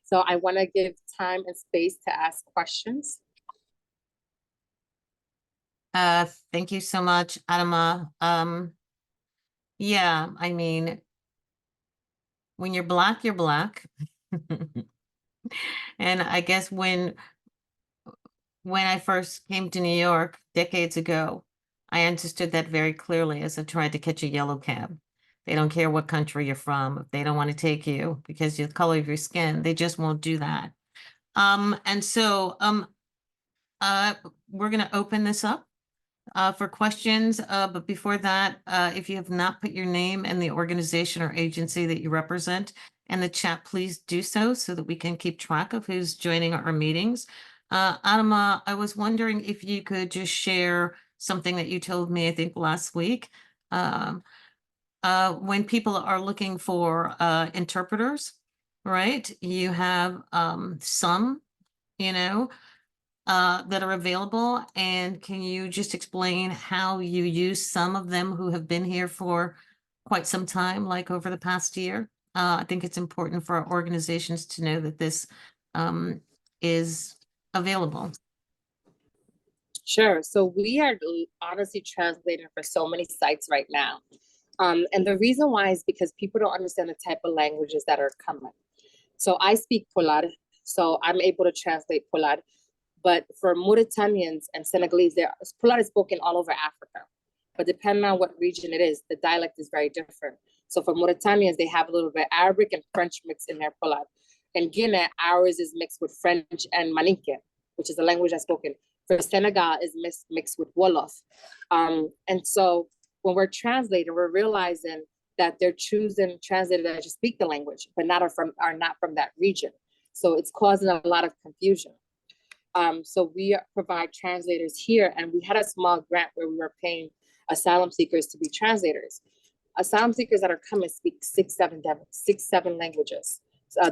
So I want to give time and space to ask questions. Thank you so much, Adama. Yeah, I mean, when you're Black, you're Black. And I guess when I first came to New York decades ago, I understood that very clearly as I tried to catch a yellow cab. They don't care what country you're from. If they don't want to take you because of the color of your skin, they just won't do that. And so we're going to open this up for questions. But before that, if you have not put your name and the organization or agency that you represent in the chat, please do so that we can keep track of who's joining our meetings. Adama, I was wondering if you could just share something that you told me, I think last week. When people are looking for interpreters, right? You have some, that are available. And can you just explain how you use some of them who have been here for quite some time, like over the past year? I think it's important for our organizations to know that this is available. Sure. So we are honestly translating for so many sites right now. And the reason why is because people don't understand the type of languages that are coming. So I speak Polar, so I'm able to translate Polar. But for Mauritanians and Senegalese, Polar is spoken all over Africa. But depending on what region it is, the dialect is very different. So for Mauritanians, they have a little bit Arabic and French mixed in their Polar. In Guinea, ours is mixed with French and Maninke, which is the language I spoken. For Senegal is mixed with Wolof. And so when we're translating, we're realizing that they're choosing translators that just speak the language, but are not from that region. So it's causing a lot of confusion. So we provide translators here, and we had a small grant where we were paying asylum seekers to be translators. Asylum seekers that are coming speak six, seven languages.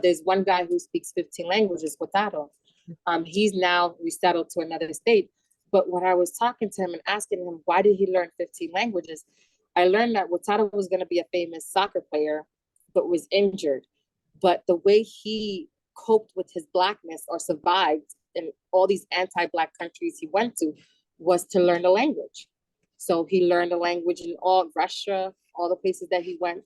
There's one guy who speaks 15 languages, Watado. He's now resettled to another state. But when I was talking to him and asking him, why did he learn 15 languages? I learned that Watado was going to be a famous soccer player, but was injured. But the way he coped with his Blackness or survived in all these anti-Black countries he went to was to learn the language. So he learned the language in all Russia, all the places that he went.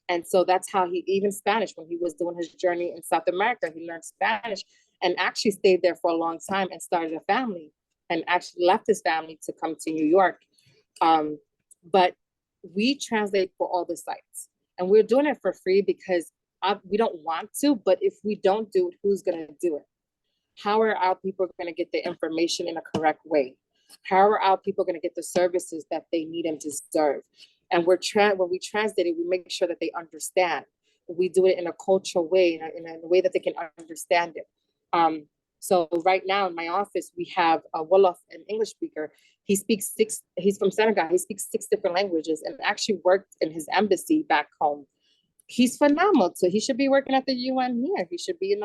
And so that's how even Spanish, when he was doing his journey in South America, he learned Spanish and actually stayed there for a long time and started a family and actually left his family to come to New York. But we translate for all the sites, and we're doing it for free because we don't want to, but if we don't do it, who's gonna do it? How are our people gonna get the information in a correct way? How are our people gonna get the services that they need and deserve? And when we translate it, we make sure that they understand. We do it in a cultural way, in a way that they can understand it. So right now in my office, we have a Wolof, an English speaker. He's from Senegal. He speaks 6 different languages and actually worked in his embassy back home. He's phenomenal. So he should be working at the UN here. He should be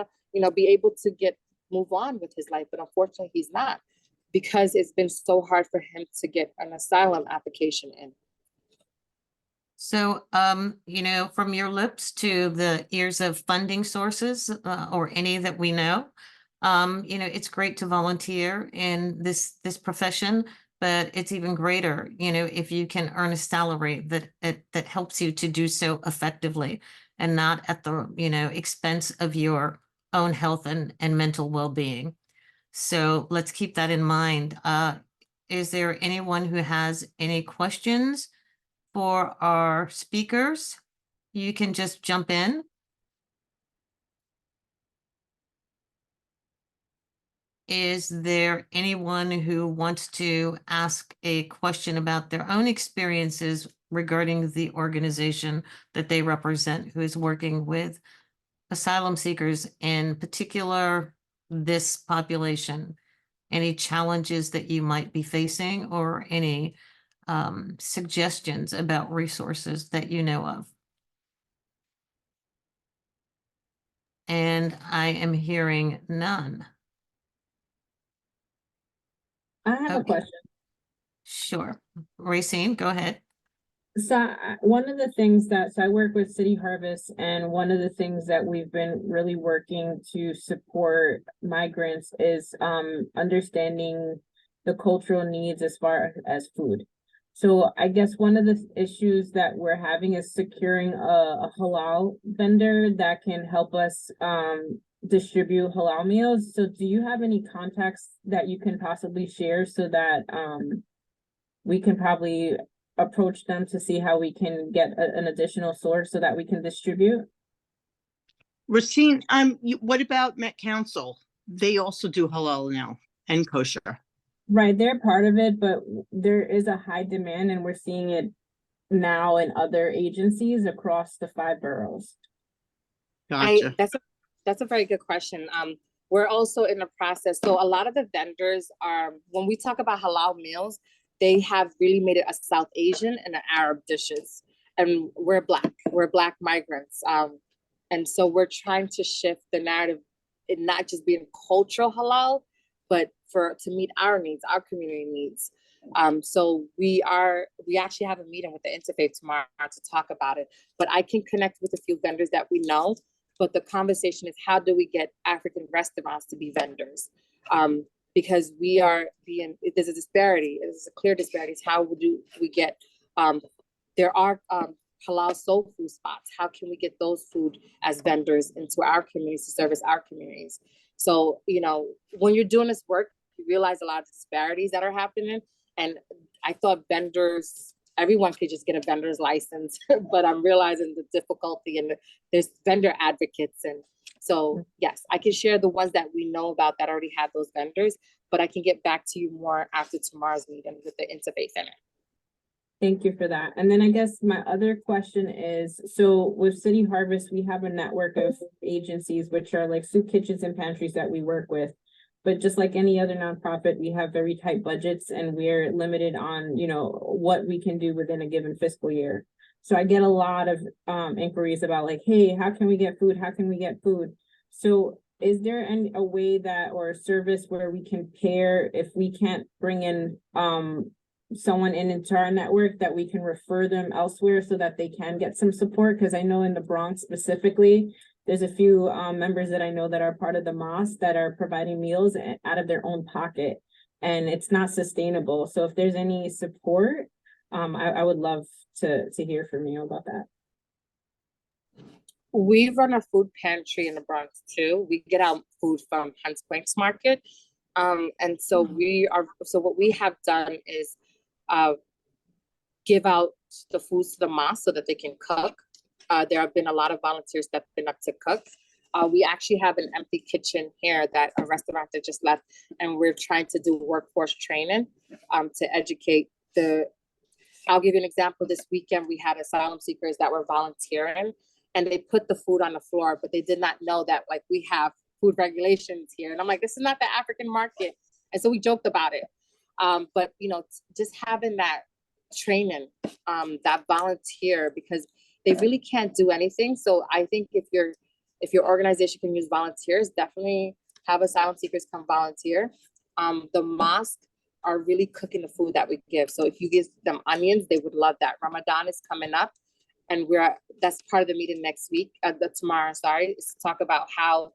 be able to move on with his life. But unfortunately, he's not, because it's been so hard for him to get an asylum application in. So, from your lips to the ears of funding sources, or any that we know, it's great to volunteer in this profession, but it's even greater, if you can earn a salary that helps you to do so effectively and not at the, expense of your own health and mental well-being. So let's keep that in mind. Is there anyone who has any questions for our speakers? You can just jump in. Is there anyone who wants to ask a question about their own experiences regarding the organization that they represent, who is working with asylum seekers, in particular this population? Any challenges that you might be facing, or any suggestions about resources that you know of? And I am hearing none. I have a question. Sure. Racine, go ahead. So one of the things that, so I work with City Harvest, and one of the things that we've been really working to support migrants is understanding the cultural needs as far as food. So I guess one of the issues that we're having is securing a halal vendor that can help us distribute halal meals. So do you have any contacts that you can possibly share so that we can probably approach them to see how we can get an additional source so that we can distribute? Racine, what about Met Council? They also do halal now and kosher. Right, they're part of it, but there is a high demand, and we're seeing it now in other agencies across the 5 boroughs. Gotcha. That's a very good question. We're also in the process. So a lot of the vendors are, when we talk about halal meals, they have really made it a South Asian and an Arab dishes. And we're Black migrants. And so we're trying to shift the narrative in not just being cultural halal, but to meet our needs, our community needs. So we actually have a meeting with the Interfaith tomorrow to talk about it, but I can connect with a few vendors that we know. But the conversation is, how do we get African restaurants to be vendors? Because there's a disparity, there's a clear disparity. How do we get, there are halal soul food spots. How can we get those food as vendors into our communities to service our communities? So, when you're doing this work, you realize a lot of disparities that are happening. And I thought everyone could just get a vendor's license, but I'm realizing the difficulty, and there's vendor advocates. And so, yes, I can share the ones that we know about that already have those vendors, but I can get back to you more after tomorrow's meeting with the Interfaith Center. Thank you for that. And then I guess my other question is, so with City Harvest, we have a network of agencies, which are like soup kitchens and pantries that we work with. But just like any other nonprofit, we have very tight budgets, and we're limited on, what we can do within a given fiscal year. So I get a lot of inquiries about like, hey, how can we get food? How can we get food? So is there a way that, or a service where we can pair, if we can't bring in someone into our network, that we can refer them elsewhere so that they can get some support? Because I know in the Bronx specifically, there's a few members that I know that are part of the mosque that are providing meals out of their own pocket, and it's not sustainable. So if there's any support, I would love to hear from you about that. We run a food pantry in the Bronx too. We get our food from Hunts Point's Market. And so what we have done is give out the foods to the mosque so that they can cook. There have been a lot of volunteers that have been up to cook. We actually have an empty kitchen here that a restaurant that just left, and we're trying to do workforce training to educate I'll give you an example. This weekend, we had asylum seekers that were volunteering, and they put the food on the floor, but they did not know that we have food regulations here. And I'm like, this is not the African market. And so we joked about it. But, just having that training, that volunteer, because they really can't do anything. So I think if your organization can use volunteers, definitely have asylum seekers come volunteer. The mosque are really cooking the food that we give. So if you give them onions, they would love that. Ramadan is coming up, and that's part of the meeting next week, tomorrow, is to talk about how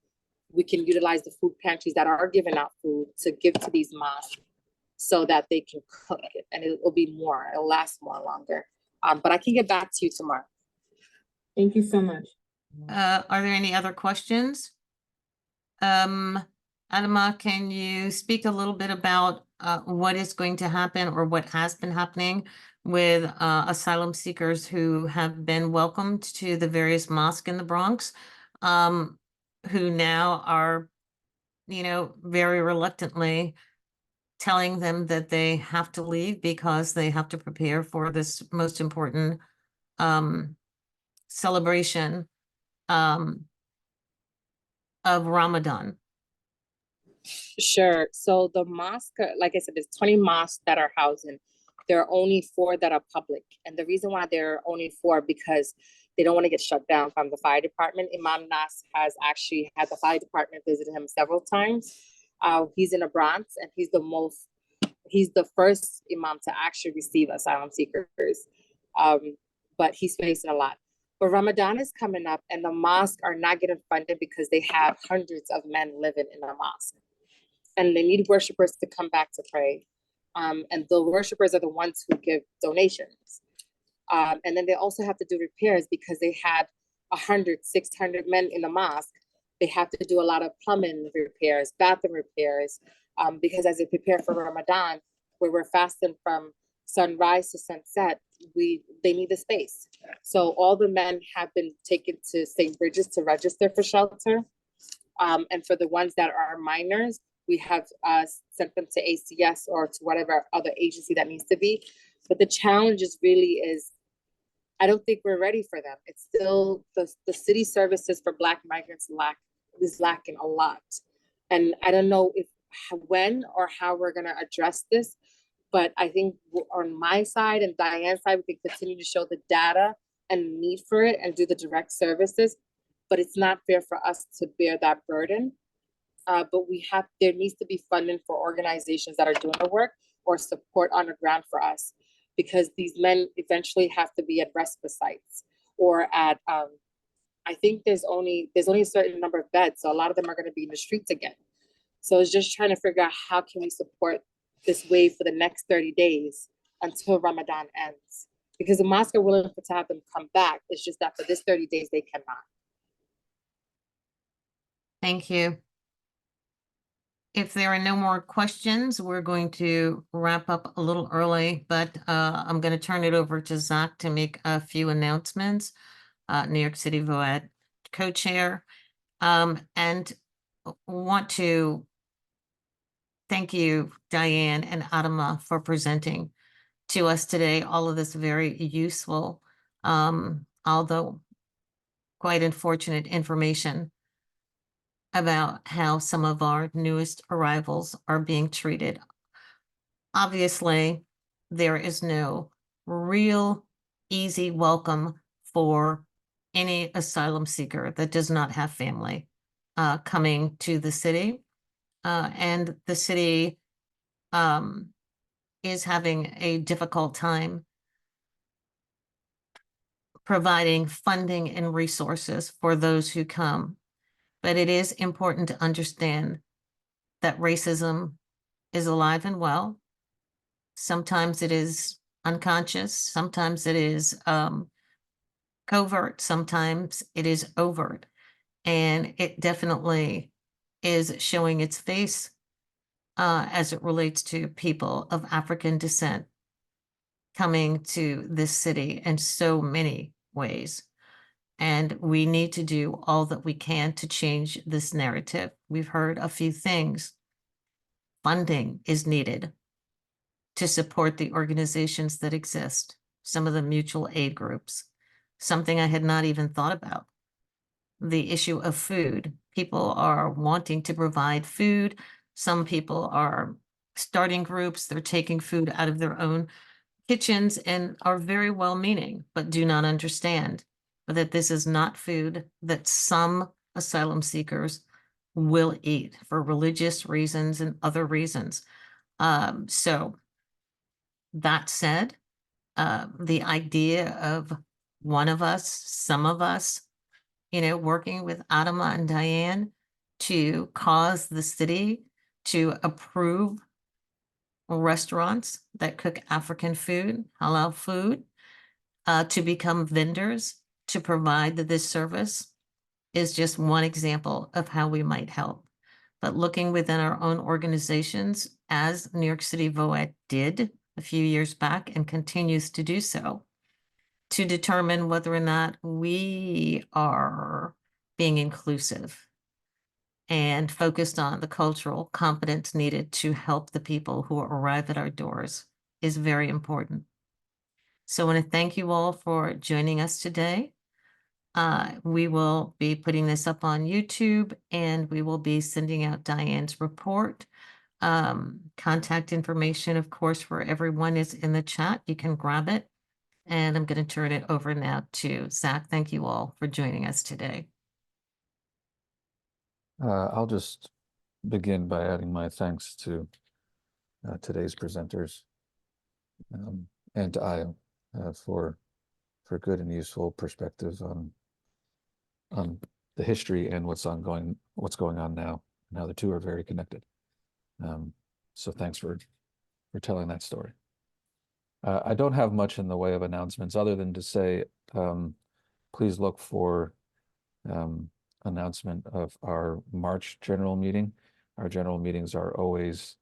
we can utilize the food pantries that are giving out food to give to these mosques so that they can cook it, and it'll last more longer. But I can get back to you tomorrow. Thank you so much. Are there any other questions? Adama, can you speak a little bit about what is going to happen, or what has been happening with asylum seekers who have been welcomed to the various mosques in the Bronx, who now are, very reluctantly telling them that they have to leave because they have to prepare for this most important celebration of Ramadan? Sure. So the mosque, like I said, there's 20 mosques that are housing. There are only 4 that are public. And the reason why there are only 4, because they don't want to get shut down from the fire department. Imam Nas has actually had the fire department visit him several times. He's in the Bronx, and he's the first imam to actually receive asylum seekers. But he's facing a lot. But Ramadan is coming up, and the mosques are not getting funded because they have hundreds of men living in the mosque, and they need worshipers to come back to pray. And the worshipers are the ones who give donations. And then they also have to do repairs because they had 100, 600 men in the mosque. They have to do a lot of plumbing repairs, bathroom repairs, because as they prepare for Ramadan, where we're fasting from sunrise to sunset, they need the space. So all the men have been taken to St. Bridget's to register for shelter. And for the ones that are minors, we have sent them to ACS or to whatever other agency that needs to be. But the challenge is I don't think we're ready for them. It's still the city services for Black migrants is lacking a lot. And I don't know when or how we're gonna address this, but I think on my side and Diane's side, we can continue to show the data and need for it and do the direct services, but it's not fair for us to bear that burden. But there needs to be funding for organizations that are doing the work or support on the ground for us, because these men eventually have to be at respite sites or at, I think there's only a certain number of beds. So a lot of them are gonna be in the streets again. So it's just trying to figure out how can we support this wave for the next 30 days until Ramadan ends. Because the mosque are willing to have them come back. It's just that for this 30 days, they cannot. Thank you. If there are no more questions, we're going to wrap up a little early, but I'm going to turn it over to Zach to make a few announcements. New York City VOAD co-chair, and want to thank you, Diane and Adama, for presenting to us today all of this very useful, although quite unfortunate information about how some of our newest arrivals are being treated. Obviously, there is no real easy welcome for any asylum seeker that does not have family coming to the city. And the city is having a difficult time providing funding and resources for those who come. But it is important to understand that racism is alive and well. Sometimes it is unconscious, sometimes it is covert, sometimes it is overt. And it definitely is showing its face as it relates to people of African descent coming to this city in so many ways. And we need to do all that we can to change this narrative. We've heard a few things. Funding is needed to support the organizations that exist, some of the mutual aid groups, something I had not even thought about. The issue of food. People are wanting to provide food. Some people are starting groups. They're taking food out of their own kitchens and are very well-meaning, but do not understand that this is not food that some asylum seekers will eat for religious reasons and other reasons. So that said, the idea of one of us, some of us, working with Adama and Diane to cause the city to approve restaurants that cook African food, halal food, to become vendors to provide this service is just one example of how we might help. But looking within our own organizations, as New York City VOAD did a few years back and continues to do so, to determine whether or not we are being inclusive and focused on the cultural competence needed to help the people who arrive at our doors is very important. So I want to thank you all for joining us today. We will be putting this up on YouTube, and we will be sending out Diane's report. Contact information, of course, for everyone is in the chat. You can grab it. And I'm going to turn it over now to Zach. Thank you all for joining us today. I'll just begin by adding my thanks to today's presenters and to Ayo. for good and useful perspective on the history and what's going on now, and how the two are very connected. So thanks for telling that story. I don't have much in the way of announcements other than to say, please look for announcement of our March general meeting. Our general meetings are always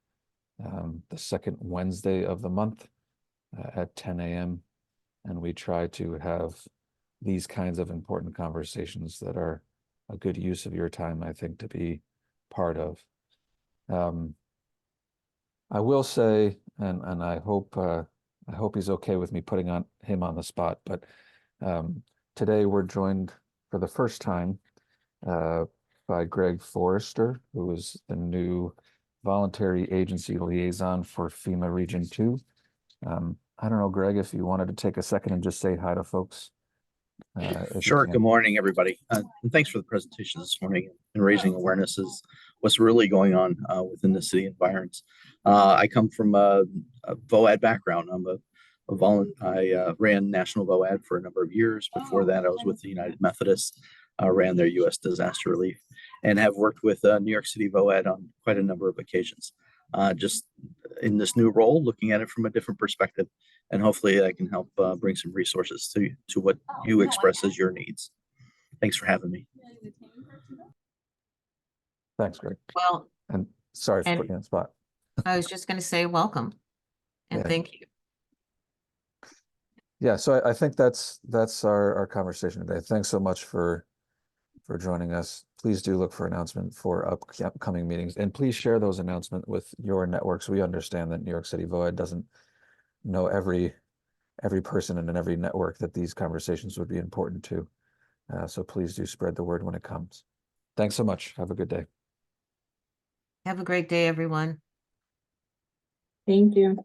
the second Wednesday of the month at 10 a.m. And we try to have these kinds of important conversations that are a good use of your time, I think, to be part of. I will say, and I hope he's okay with me putting him on the spot, but today we're joined for the first time by Greg Forrester, who is the new voluntary agency liaison for FEMA Region 2. I don't know, Greg, if you wanted to take a second and just say hi to folks. Sure. Good morning, everybody. And thanks for the presentation this morning and raising awareness is what's really going on within the city environs. I come from a VOAD background. I ran National VOAD for a number of years. Before that, I was with the United Methodists, ran their U.S. disaster relief, and have worked with New York City VOAD on quite a number of occasions. Just in this new role, looking at it from a different perspective, and hopefully I can help bring some resources to what you express as your needs. Thanks for having me. Thanks, Greg. Well, and sorry for putting you on the spot. I was just going to say welcome and thank you. Yeah, so I think that's our conversation today. Thanks so much for joining us. Please do look for announcement for upcoming meetings, and please share those announcements with your networks. We understand that New York City VOAD doesn't know every person and in every network that these conversations would be important to. So please do spread the word when it comes. Thanks so much. Have a good day. Have a great day, everyone. Thank you.